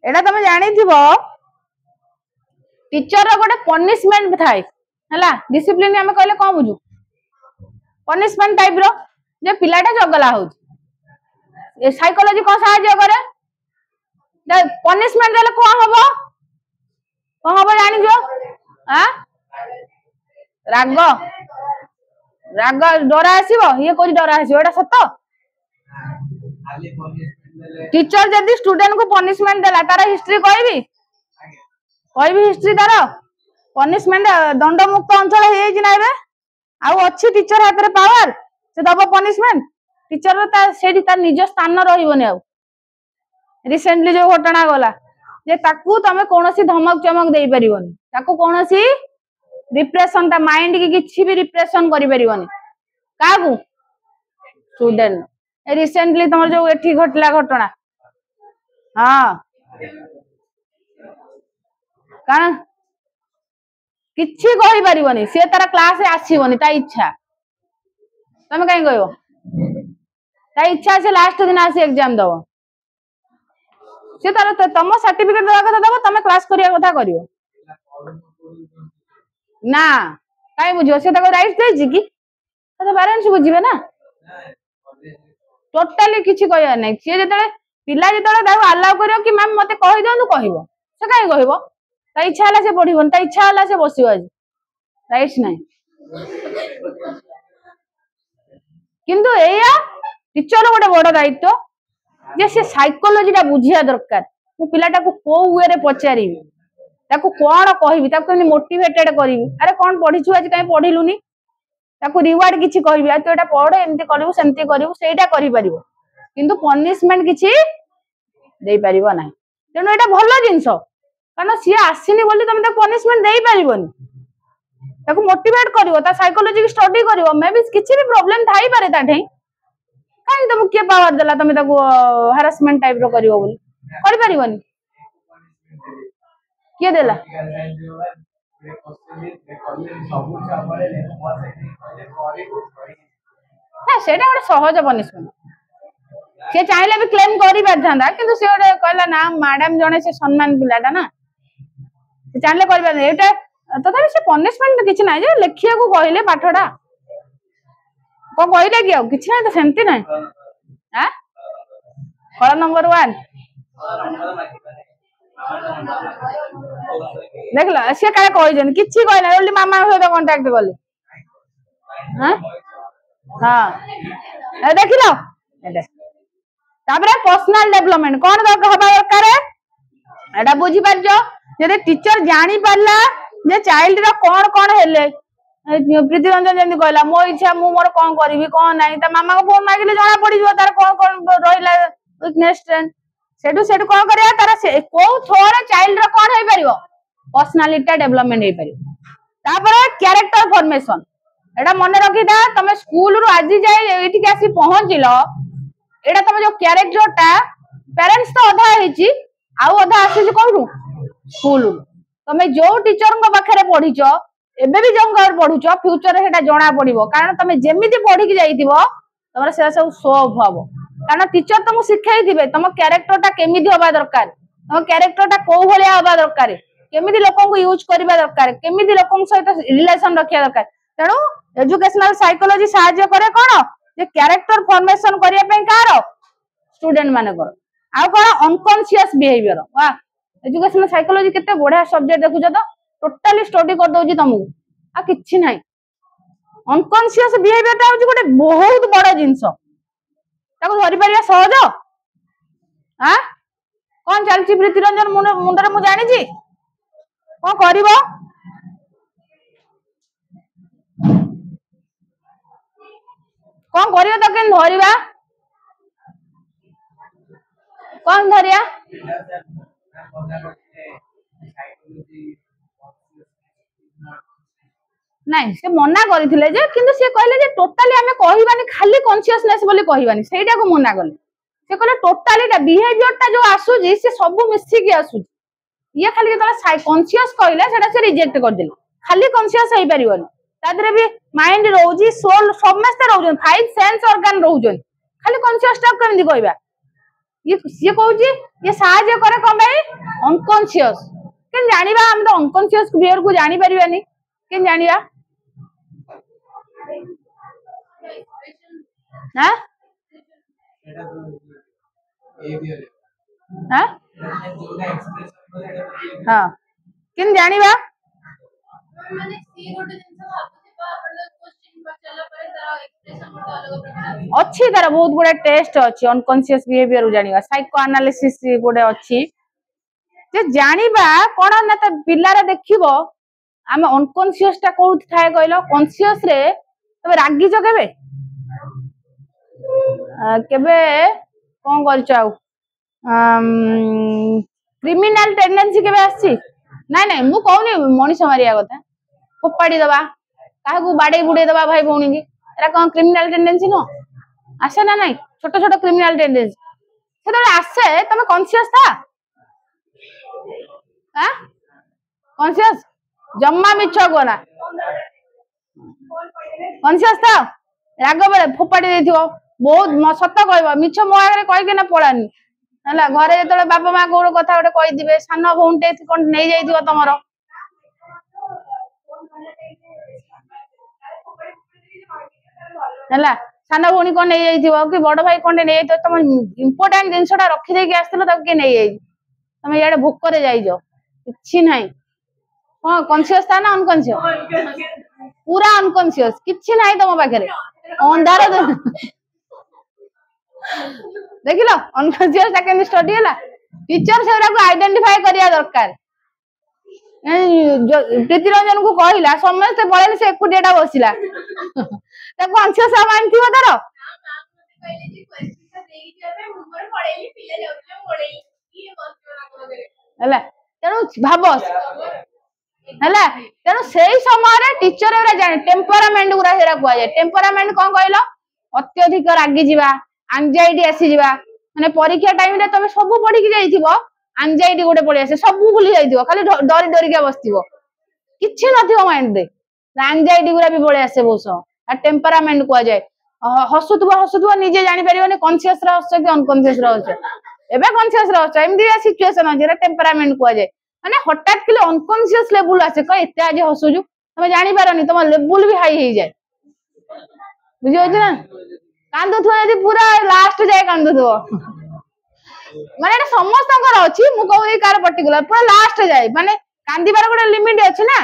एटा तुम जानि थिबो टीचर रो गोटे पनिशमेंट थाए हला डिसिप्लिन हमें कहले कोन बुझू पनिशमेंट टाइप रो जे पिलाटा जगला होउची ए साइकोलॉजी को सहायता करे पनिशमेंट देले कोन हबो जानि जो हां राग राग डरा आसीबो ये कोइ डरा आसीबो एटा सत्य टीचर जदी स्टूडेंट को पनिशमेंट देला तार हिस्ट्री कहबी हिस्ट्री तार पनिशमेंट दंड मुक्त अंचल हे कि नाइबे आउ अछि टीचर हाथ रे पावर से दबो पनिशमेंट टीचर ता सेठी तार निज स्थान रहिबोनी आउ रिसेंटली जो घटना गला जे ताकू तमे कोनोसी धमक चमक देई परिबोनी ताकू कोनोसी रिप्रेशन ता माइंड की किछि भी रिप्रेशन करि परिबोनी काकू स्टूडेंट रिसेंटली तमर जो एठी घटला घटना हां कारण किछि कहि परिबोनी से तारा क्लास रे आसीबोनी ता इच्छा तमे काई कहबो ता इच्छा से लास्ट दिन आसी एग्जाम दबो से तार तम सर्टिफिकेट दवा कथा दबो तमे क्लास करिया कथा करियो ना कहीं बुझो से राइट देछि कि पेरेंट्स बुझे ना टोटाली किसी कहबार नहीं सी जो पिला जो आलाउ कर कि मैम मत कही दिखाँ कह से कहीं कह इच्छा है से पढ़न इच्छा है से बस आज राइट्स ना किंतु एया टीचर गोटे बड़ दायित्व जे से साइकोलॉजी बुझिया दरकार मु पिलाटा को वे रे पचारि कौन कहबी मोटिवेटेड करी अरे कौन पढ़ीछु आज कहीं पढ़िलुनी रिवार्ड किछि कहबी आ तो एटा पढ़ एमती करिवु सेमती करिवु सेटा करि परिवो किंतु पनिशमेंट किछि देई परिवो नाही तेनो एटा भलो जिंस कारण सी आसीनी बोली तुम पनिशमेंट देई परिवोनी ताको मोटिवेट करिवो ता साइकोलॉजी की स्टडी करिवो मे भी किछि भी प्रॉब्लम थाई पारे ताठे काई तुम के पावर देला तुम ताको हैरेसमेंट टाइप रो करिवो बोली करि परिवोनी के देला ना सेटा गोटे सहज पनिशमेंट से चाहिए भी क्लेम करि पारथांदा किंतु से गोटे कहला ना मैडम जने से सम्मान पिलाटा ना से चाहिए करि पार एटा तथापि से पनिशमेंट किछि ना जे लेखिया को कहले पाठडा को कहले कि किछि ना तो सेमती ना हां कॉलम नंबर 1 देख लो से काय कहजन किछि कहला ओली मामा सहित कांटेक्ट करले हां हां देख लो एटा ताबरे पर्सनल डेवलपमेंट कोन हबा दरकार एटा बुझी पारजो यदि टीचर जानी पारला जे चाइल्ड रो कोन कोन हेले प्रीति रंजन जंदी कहला मो इच्छा मु मोर कोन करबी कोन नाही त मामा को फोन मागिले जाना पड़ी जो तार कोन कोन रहिला वीकनेस स्ट्रेंथ सेटू कोन करिया तार से को थोड़ा चाइल्ड रो कोन हे परिबो पर्सनालिटी डेवलपमेंट हे परिबो तापर कैरेक्टर फॉर्मेशन एटा मन रखिदा तमे स्कूल रु आज जाय एठी के आसी पहुंचिलो एटा तमे जो कैरेक्टर टा पेरेंट्स तो अधा हेची आउ अधा आसी कोन स्कूल तमे जो टीचर को पाखरे पढिचो एबे भी जो घर पढुचो फ्यूचर हेटा जणा पड़िबो कारण तमे जेमिति पढि के जाईतिबो तमरा से सब शो ऑफ हबो कारण टीचर तुम शिखाई दिबे तुम कैरेक्टर टा केमिति होबा दरकार तुम कैरेक्टर टा को भलिया होबा दरकार केमिति लोकन को यूज करबा दरकार केमिति लोकन सहित रिलेशन रखिया दरकार तेनु एजुकेशनल साइकोलॉजी सहाय्य करे कोन जे कैरेक्टर फॉर्मेशन करिया पे कार स्टूडेंट माने कर आ कोन अनकॉन्शियस बिहेवियर वाह एजुकेशनल साइकोलॉजी केते बढ़िया सब्जेक्ट देखुछ तो टोटली स्टडी कर दोजी तुमको आ किछि नाही अनकॉन्शियस बिहेवियर ता होची गोटे बहुत बड़ जिंस ताको धरि परिया सहज हां कोन चलची प्रीति रंजन मुंडरे मु जानि छी कोन करबो कोन करियो त केन धरिबा कोन धरिया नहीं से मना करथिले जे किंतु से कहले जे टोटली हमें कहिबानी खाली कॉन्शियसनेस बोली कहिबानी सेटा को मना करले से कहले टोटली टा बिहेवियर टा जो आसु जी से सब मिसी के आसु ये खाली तला कॉन्शियस कहले सेटा से रिजेक्ट कर देले खाली कॉन्शियस होई परिबनी तादरे भी माइंड रोजी सोल समस्त रहउजन फाइव सेंस ऑर्गन रहउजन खाली कॉन्शियस टा केमि कहबा ये कहउजी ये सहाय्य करे कोन भाई अनकॉन्शियस केन जानिबा हम तो अनकॉन्शियस बिहेवियर को जानि परिबानी केन जानिबा हां हां हां केन जानिबा माने सी गोटे जिंस भाबुथिबा आपण क्वेश्चन पचला परे तार एक्सप्रेशन गोटे अलग प्रकार अच्छी तार बहुत गुडा टेस्ट अच्छी अनकॉन्शियस बिहेवियर जानिबा साइको एनालिसिस गोटे अच्छी जे जानिबा कोन ना त पिल्लार देखिबो आमे अनकॉन्शियस टा कोउथ थाए कहलो कॉन्शियस रे तबे रागी जो केबे केबे कोन करचाउ क्रिमिनल टेंडेंसी केबे आसी नाही नाही मु कहउनी मनीष मारिया कथा फोपाडी दबा काहा को बाडे बुडे दबा भाई भौणी की एरा कोन क्रिमिनल टेंडेंसी नो आसे ना नाही छोट छोट क्रिमिनल टेंडेंसी सेतले आसे तमे कॉन्शियस था हां कॉन्शियस जम्मा मिछ कोना कॉन्शियस था राग बेले फोपाडी देथिबो बहुत सत कहबो मिछ मो आगे कहि के ना पळानी हला घरे जतले बापा मां को कथा गोटे कहि दिबे सान भौंटे कोन नै जाई दिबो तमरो ହେଲା ସାନ ଭଉଣୀ କଣ ନେଇଯାଇଥିବ कि बड़ भाई कौन नहीं तो तुम इम्पोर्टाट जिनसा रखी आसथिल किए नहीं जाइए तुम इे भोकर जाइज कि ना हाँ कनसीयस था ना अनकनसीयस पूरा अनकनसीयस कि ना तुम पाखे अंधार देख लो अनकनसीयस केमती स्टडी है टीचर से आइडेंटिफाई करिया दरकार प्रीति रंजन को कहला समस्ते पड़े से एकुटिया बसला कनसीयस माइंड थी तार तेणु भाव है तेणु से समय टीचर जाने टेम्परामेंट गुरा कहुए टेम्परामेंट कौन कहल अत्यधिक रागी जावा एंजाइटी आसी माने परीक्षा टाइम रे तुम सब पढ़ी जाइथिबो एंजाइटी गोटे पड़ी आसे सब भूली जाइथिबो खाली डरी डरिका बसथिबो किछि नथिबो माइंड रे एंजाइटी गुरा भी पड़ी आसे बहुत आ टेम्परामेंट कह जाए हसुथुबो निजे जानि परिबोनी कॉन्शियस रे हस कि अनकॉन्शियस रे हस एबे कॉन्शियस रे हस एमदी सिचुएशन अछि टेम्परामेंट कह जाए माने हठात के अनकॉन्शियस लेवल आसे कह एते आज हसुजु तुम जानि पारनी तुम लेवल भी हाई हो जाए बुझि होछि ना कांदुथुआ यदि पूरा लास्ट जाए कांदुथुआ माने एटा समस्तंकर अछि मु कहू कार पर्टिकुलर पूरा लास्ट जाए माने कांदीबार गोटे लिमिट अछि ना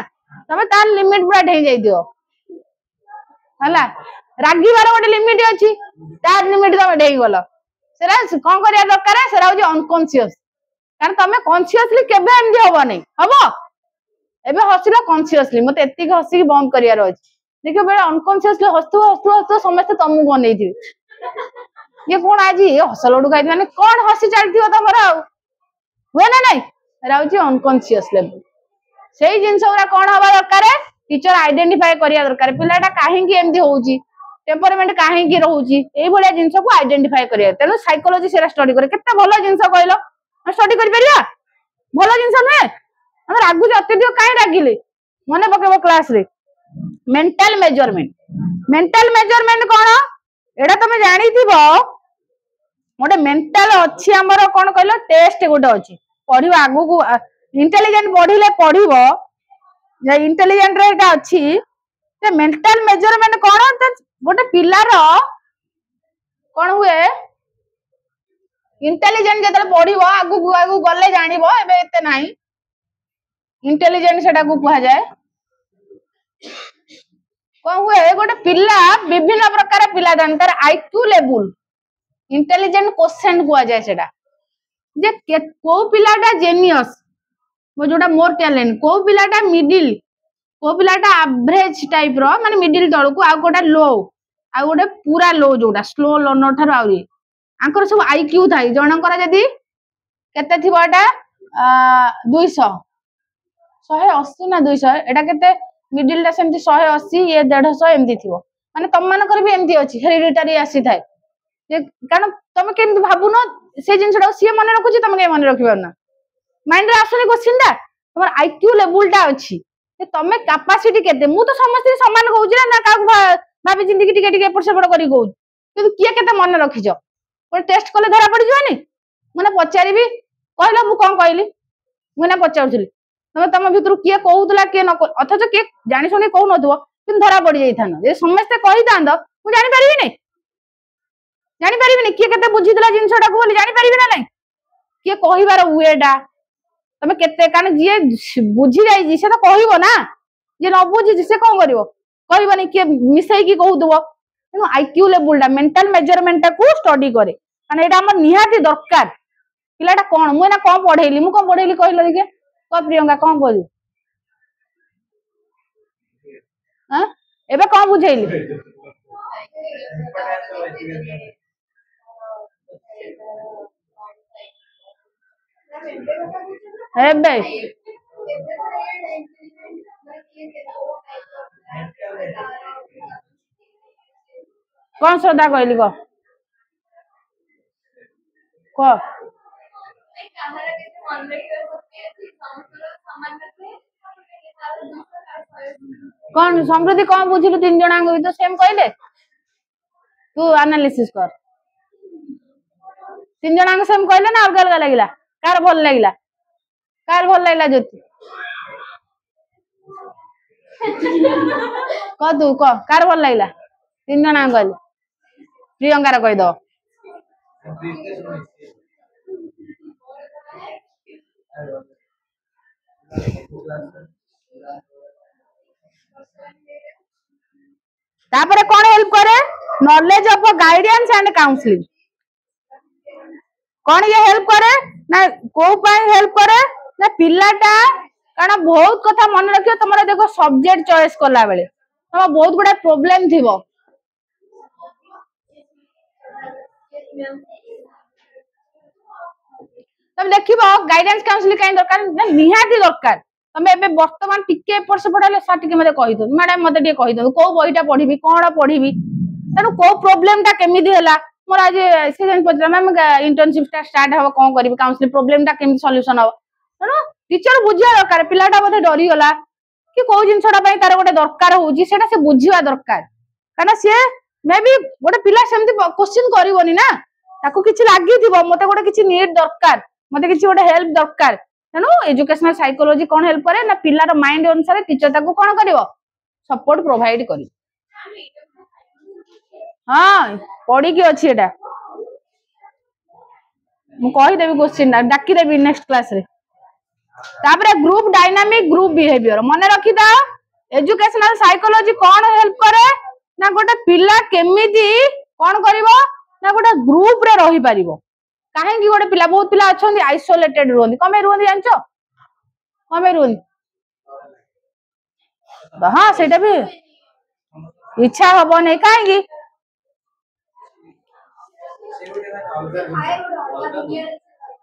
तमे तार लिमिट पूरा ढेई जाई दियो हला रागीबार गोटे लिमिट अछि तार लिमिट तमे ढेई गलो सेरा कोन करिया दरकार सेरा होछि अनकॉन्शियस कारण तमे कॉन्शियसली केबे एमदी होबो नै हबो एबे हसिला कॉन्शियसली मते एत्ती हसी बंद करिया अछि देखो बेला अनकॉन्शियसली हस्तु हस्तु हस्तु समस्त तमु बनै थि ये कोन आज ये हसलडू खाइ माने कोन हसी चलथियो तमर आ हुए ना नै राउची अनकॉन्शियस लेवल सेही जिंस उरा कोन हबा दरकार टीचर आइडेंटिफाई करिया दरकार पिलाटा काहे की एमदी होउची टेम्परामेंट काहे की रहउची एई भलिया जिंस को आइडेंटिफाई करिया तेनो साइकोलॉजी सेरा स्टडी करे केते भलो जिंस कहलो स्टडी करि परिया भलो जिंस नै हम रागु अत्यधिक काहे रागिले मने पकेबो क्लास रे मेंटल मेजरमेंट कौन एडा तुम जानी गोटे मेंटल अच्छी आमर कौन कहल टेस्ट गोटे अच्छी पढ़ आगु को इंटेलिजेंट बढ़िले पढ़ो इंटेलिजेंट रे अच्छी मेंटल मेजरमेंट कौन गोटे पिलार कौन हुए इंटेलिजेंट जब पढ़ो आगु आगु गले जान एते ना इंटेलिजेंट से कह जाए कौन हुए गोटे पिला विभिन्न प्रकार पिला जान तार आईक्यू लेवल इंटेलिजेंट क्वेश्चन कह जाए सेटा जे को पिलाटा जेनियस वो जोटा मोर टैलेंट को पिलाटा मिडिल को पिलाटा एवरेज टाइप रो माने मिडिल तळ को आ गोटा लो आ गोटे पूरा लो जोटा स्लो लर्नर थार आउरी आंकर सब आईक्यू थाई जनकर जदी केते थिबो एटा 200 180 ना 200 एटा केते मिडिल टा सेमती 180 ये 150 एमती थिबो माने तम मानकर भी एमती अछि हेरिडिटरी आसी थाए कारण तुम केमती भाबुन से जिनसटा सी मन रखुची तुम के मन रखिबो ना माइंड रे आसुनी क्वेश्चन टा तमर आईक्यू लेवल टा अछि तमे कैपेसिटी केते मु तो समस्त समान कहउची ना का भाबी जिंदगी टिके टिके एपट सेपट करी कहउ किंतु किए केते मन रखिजो कोन टेस्ट कले धरा पड़ी जवानी माने पचारिबी कहला मु कोन कहली मु ना पचाउथली तमे तम भितरु किए कहउतला किए न अथच के जानि सुनी कहउ नथुव किन धरा पड़ी जाइथान जे समस्त कहि तांद मु जानि परिबी नै किए केते बुझितला जिंसटा को बोली जानि परिबी ना नै किए कहिबार वेडा तमे केते कान जे बुझी जाई से तो कहइबो ना जे न बुझी से कोन करिवो कहइबो नै किए मिसई की कहउतबो तेनु आईक्यू लेवल दा मेंटल मेजरमेंट को स्टडी करे माने एटा हमर निहाती दरकार पिलाटा कोन मु ना कोन पढेली मु कोन पढेली कहलो दिके को प्रियंका कोन कहली हां एबे कोन बुझैली एबे कौन श्रद्धा कहली को कौन समृद्धि कौन बुझिलु तीन जणा भी तो सेम कहले तू एनालिसिस कर तीन जणा सेम कहले ना अलग अलग लागिला कार भल लागिला ज्योति क तू क कार भल लागिला तीन जन कहले प्रियंकार कहीद तापर कौन हेल्प करे knowledge of guidance and counselling कौन ये हेल्प करे ना को हेल्प करे ना पिलाटा कारण बहुत कथा मन रखियो तुम देखो सब्जेक्ट चॉइस कला बेले तुम बहुत गुडा प्रोब्लेम थिबो तुम देखिबो गाइडेंस काउंसलिंग काई दरकार निहाती दरकार तुम एबे वर्तमान टिके एपर से पढाले सा टिके मते कहि दो मैडम मते टिके कहि दो को बहिटा पढिबी कोन पढिबी तनु को प्रॉब्लम टा केमिदी हला मोर आज सीजन पचला मैम इंटर्नशिप स्टार्ट हबो कोन करबी काउंसलिंग प्रॉब्लम टा केमिदी सॉल्यूशन हबो तनु टीचर बुझिया दरकार पिलाटा मते डरी गला कि को जिंसटा पई तार गोटे दरकार होउची सेटा से बुझिवा दरकार काना से मे बी गोटे पिला सेमती क्वेश्चन करिवोनी ना ताको किछि लागि दिबो मते गोटे किछि नीड दरकार मते किछि गोटे हेल्प दरकार तेणु एजुकेशनल साइकोलॉजी कौन हेल्प करे ना पिलार माइंड अनुसार टीचर ताको कौन करिवो सपोर्ट प्रोवाइड करी हाँ पढ़ी की अछि एटा मु कहि देबी क्वेश्चन डाकी देबी नेक्स्ट क्लास रे तापरे ग्रुप डायनामिक ग्रुप बिहेवियर मन रखी दा एजुकेशनल साइकोलॉजी कौन हेल्प करे ना गोटे पिला केमिति कौन करिवो ना गोटे ग्रुप रे रही परिवो काहे कि गोटे पिला बहुत पिला अछंदी आइसोलेटेड रुहंदी कमे रुहंदी जानचो कमे रुहंदी हां सेटा भी इच्छा हबो नै काहे कि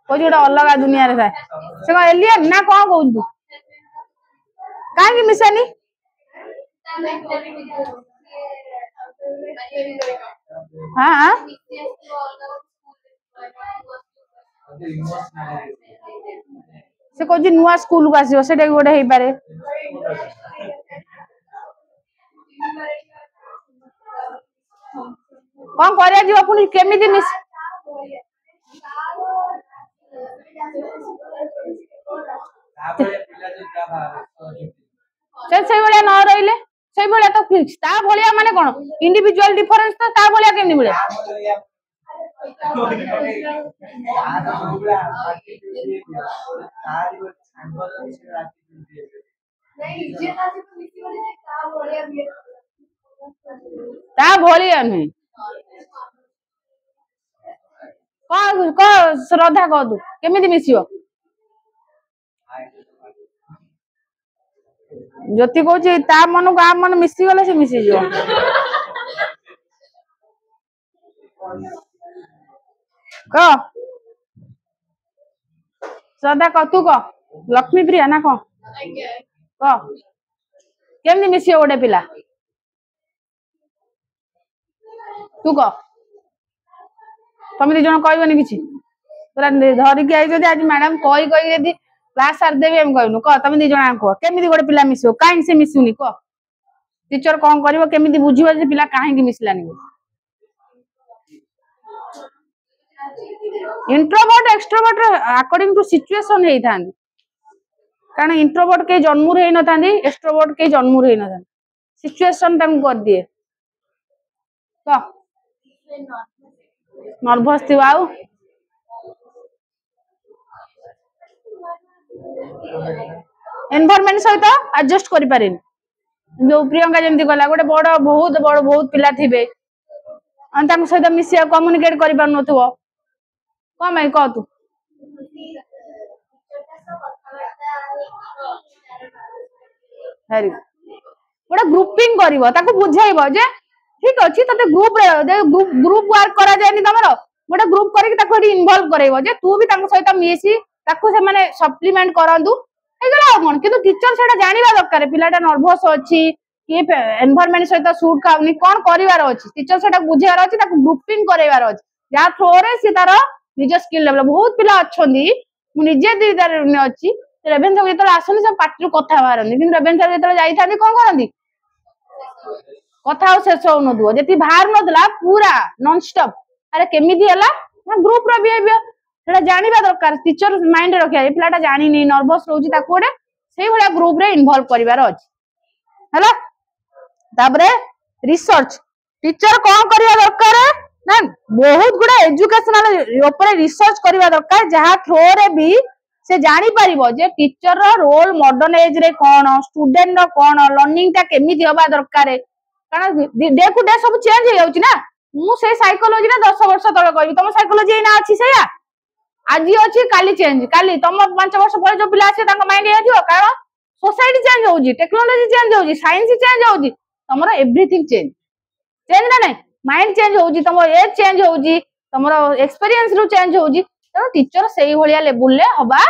कोई जोटा अलग दुनिया रे थाए से को एलियन ना कोन कहू तू काहे कि मिसानी हां हां से कोजी नुआ स्कूल को आसीबो सेटा गोटे हेई पारे कोन करे जीव पुनी केमिति मिस से भलिया न रहिले से भलिया तो फिक्स ता भलिया माने कोन इंडिविजुअल डिफरेंस तो ता भलिया केमि मिले ता भलिया नहीं को श्रद्धा कह तू केमिति मिसियो ज्योति कहूँ ता मन को आ मन मिसी गले से मिसी जो क श्रद्धा क तू क लक्ष्मी प्रिया ना क केमती मिसियो गोटे पिला तू क तुम दी जन कहबनी किछि पूरा धरिकी आई आज मैडम कही कही यदि क्लास सार देबे हम कहनु क तुम दी जन कह केमिति गोटे पिला मिसियो काहे से मिसुनी क टीचर कोन करबो केमिति बुझिबो जे पिला काहे कि मिसलानी introvert extrovert according to situation हेई थांदी कारण इंट्रोवर्ट के जन्म रे न थांदी एक्सट्रोवर्ट के जन्म रे न थांदी सिचुएशन तम कर दिए क नर्वस थी आउ एनवायरनमेंट सहित एडजस्ट करि पारेन जो प्रियंका जेंती गला गोटे बहुत पिला थिबे अन ताम सहित मिसिया कम्युनिकेट करि पार नथुबो कमे क तू हेरी गोटे ग्रुपिंग करिवो ताको बुझाइबो जे ठीक अछि तते ग्रुप रे ग्रुप वर्क करा जायनी तमरो गोटे ग्रुप करी ताको इन्वॉल्व करैबो जे तू भी ताको सहित मिसी ताको से माने सप्लीमेंट करंदु हेगला कोन किंतु टीचर सेटा जानिबा दरकार पिलाटा नर्वस अछि कि एनवायरनमेंट सहित सूट खाउनी कोन करिवार अछि टीचर सेटा बुझियार अछि ताको ग्रुपिंग करैवार अछि जा थ्रो रे सी तार निज स्किल लेवल बहुत पिला अछंदी मु निजे दिदार अछि रेवेन्सा जेतले आसनी सब पाटरु कथा बारंदी किंतु रेवेन्सा जेतले जाई थांदी कोन करंदी कथा शेष हो न जति बाहर नदला पूरा नॉन स्टॉप अरे केमिति हला ग्रुप रो बिहेवियर सेटा जानिबा दरकार टीचर माइंड रखिया ए पिलाटा जानि नै नर्वस रहउची ताको ओडे सेही भलिया ग्रुप रे इन्वॉल्व करिवार अछि हला ताबरे रिसर्च टीचर कौन करवा दरकार ना बहुत गुड़ा एजुकेशनल ऊपर रिसर्च करवा दरकार जहाँ थ्रो रे भी से जानी परिबो जे टीचर रो रोल मॉडर्न एज रे कौन स्टूडेंट रो कौन लर्निंग टा केमिति होबा दरकार कारण डे टू डे सब चेंज हो जाउची ना मु से साइकोलॉजी ना 10 वर्ष तले कहबी तुम साइकोलॉजी एना अछि सेया आज अच्छी काली चेंज काली तुम 5 वर्ष पर जो पिला आसे तांको माइंड हो कारण सोसाइटी चेंज होउची टेक्नोलॉजी चेंज होउची साइंस चेंज होउची तमरो एवरीथिंग चेंज चेंज ना नहीं माइंड चेंज होउची तुम एज चेंज होउची तमरो एक्सपीरियंस रु चेंज होउची तो टीचर सेही भलिया लेवल ले हबा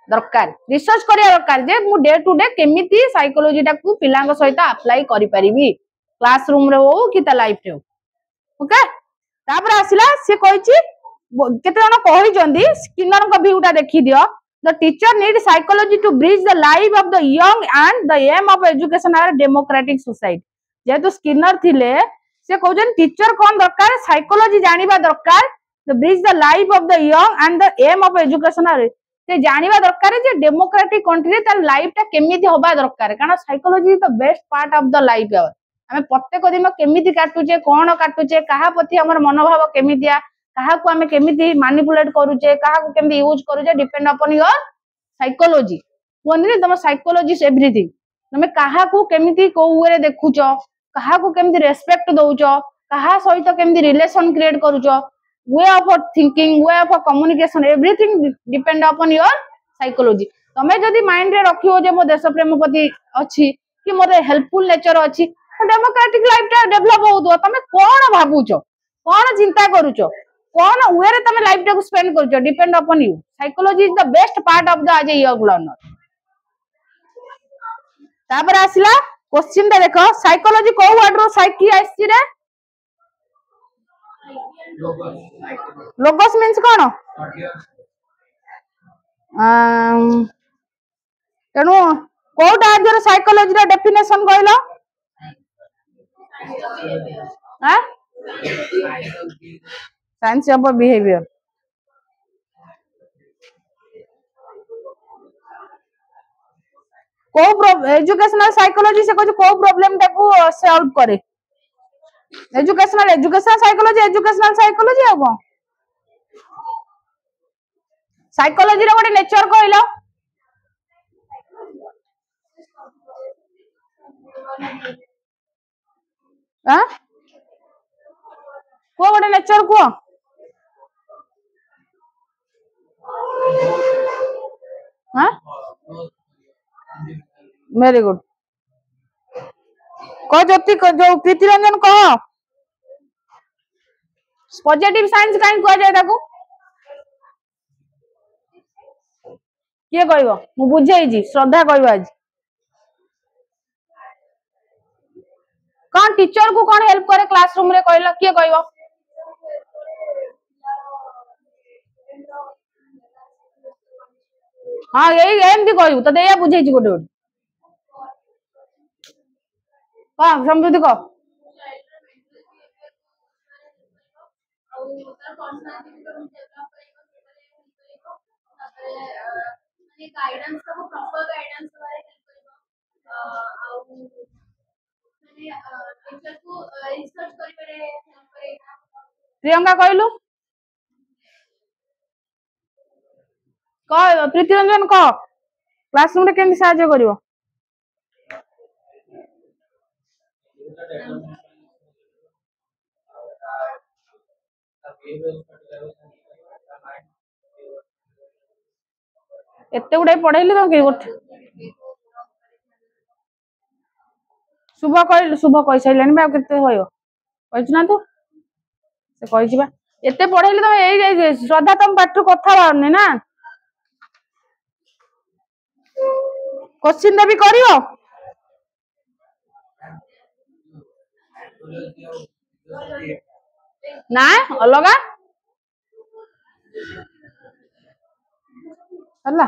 दरकार रिसर्च करिया दरकार जे मु डे टू डे केमिति साइकोलॉजी टा को पिलांग सहित अप्लाई करि परिबी क्लासरूम रे हो कि ता लाइफ रे हो ओके तापर आसिला से कहिची केते जण कहि जंदी स्किनर को व्यूटा देखि दियो the teacher need psychology to bridge the life of the young and the aim of education or democratic society जेतु स्किनर थिले से कहजन टीचर कोन दरकार साइकोलॉजी जानिबा दरकार the bridge the life of the young and the aim of education or से जानिबा दरकार जे डेमोक्रेटिक कंट्री रे तार लाइफ टा केमिति होबा दरकार कारण psychology is the best part of the life आमे प्रत्येक दिन केमिति काटुचे कोन काटुचे कहा प्रति हमर मनोभाव केमितिया कहा को आमे केमिति मैनिपुलेट करूचे कहा को केमिति यूज करूचे डिपेंड अपॉन योर साइकोलॉजी कोनी तुम साइकोलॉजी इज एवरीथिंग तुम कहा को केमिति को वे देखुचो कहा को केमिति रेस्पेक्ट दउचो कहा सहित केमिति रिलेशन क्रिएट करूचो way of thinking way of communication everything depend upon your psychology तमे जदी माइंड रे रखियो जे मो देश प्रेम प्रति अछि कि मोरे हेल्पफुल नेचर अछि डेमोक्रेटिक लाइफ टा डेवलप होउतो तमे कोन भाबुचो कोन चिंता करूचो कोन वे रे तमे लाइफ टा को स्पेंड करूचो depend upon you psychology is the best part of the आज ए यंग लर्नर तापर आसिला क्वेश्चन ता देखो साइकोलॉजी को वर्ड रो साइकी आइछि रे लोगोस मींस कोन तेनु कोटा आजर साइकोलॉजी रो डेफिनेशन कहलो हां साइंस ऑफ बिहेवियर को एजुकेशनल साइकोलॉजी से कुछ को प्रॉब्लम टा को सॉल्व करे एजुकेशनल साइकोलॉजी आ को साइकोलॉजी रो गोटे नेचर कहलो हां को गोटे नेचर को हां वेरी गुड को ज्योति जो प्रीति रंजन कह पॉजिटिव साइंस काई कह जाय ताको के कहबो मु बुझेई जी श्रद्धा कहबो आज कौन टीचर को कौन हेल्प करे क्लासरूम रे कहला के कहबो हां यही एमती कहबो तते या बुझेई छी गोटे गोटे हां समझुती को गाइडेंस को प्रॉपर गाइडेंस वाले हेल्प करिवो माने टीचर को रिसर्च करि पारे हेल्प करेगा प्रियंका कहलु कह प्रीति रंजन कह क्लासरूम रे केमि सहायता करिवो एते गुडे पढैली तो के गोट शुभ कहि सैलानी बा केते होयो कहिछ ना तू से कहिछ बा एते पढैली तो एई श्रद्धा तुम पाठ कथा बारने ना क्वेश्चन देबी करियो ना अलगा हल्ला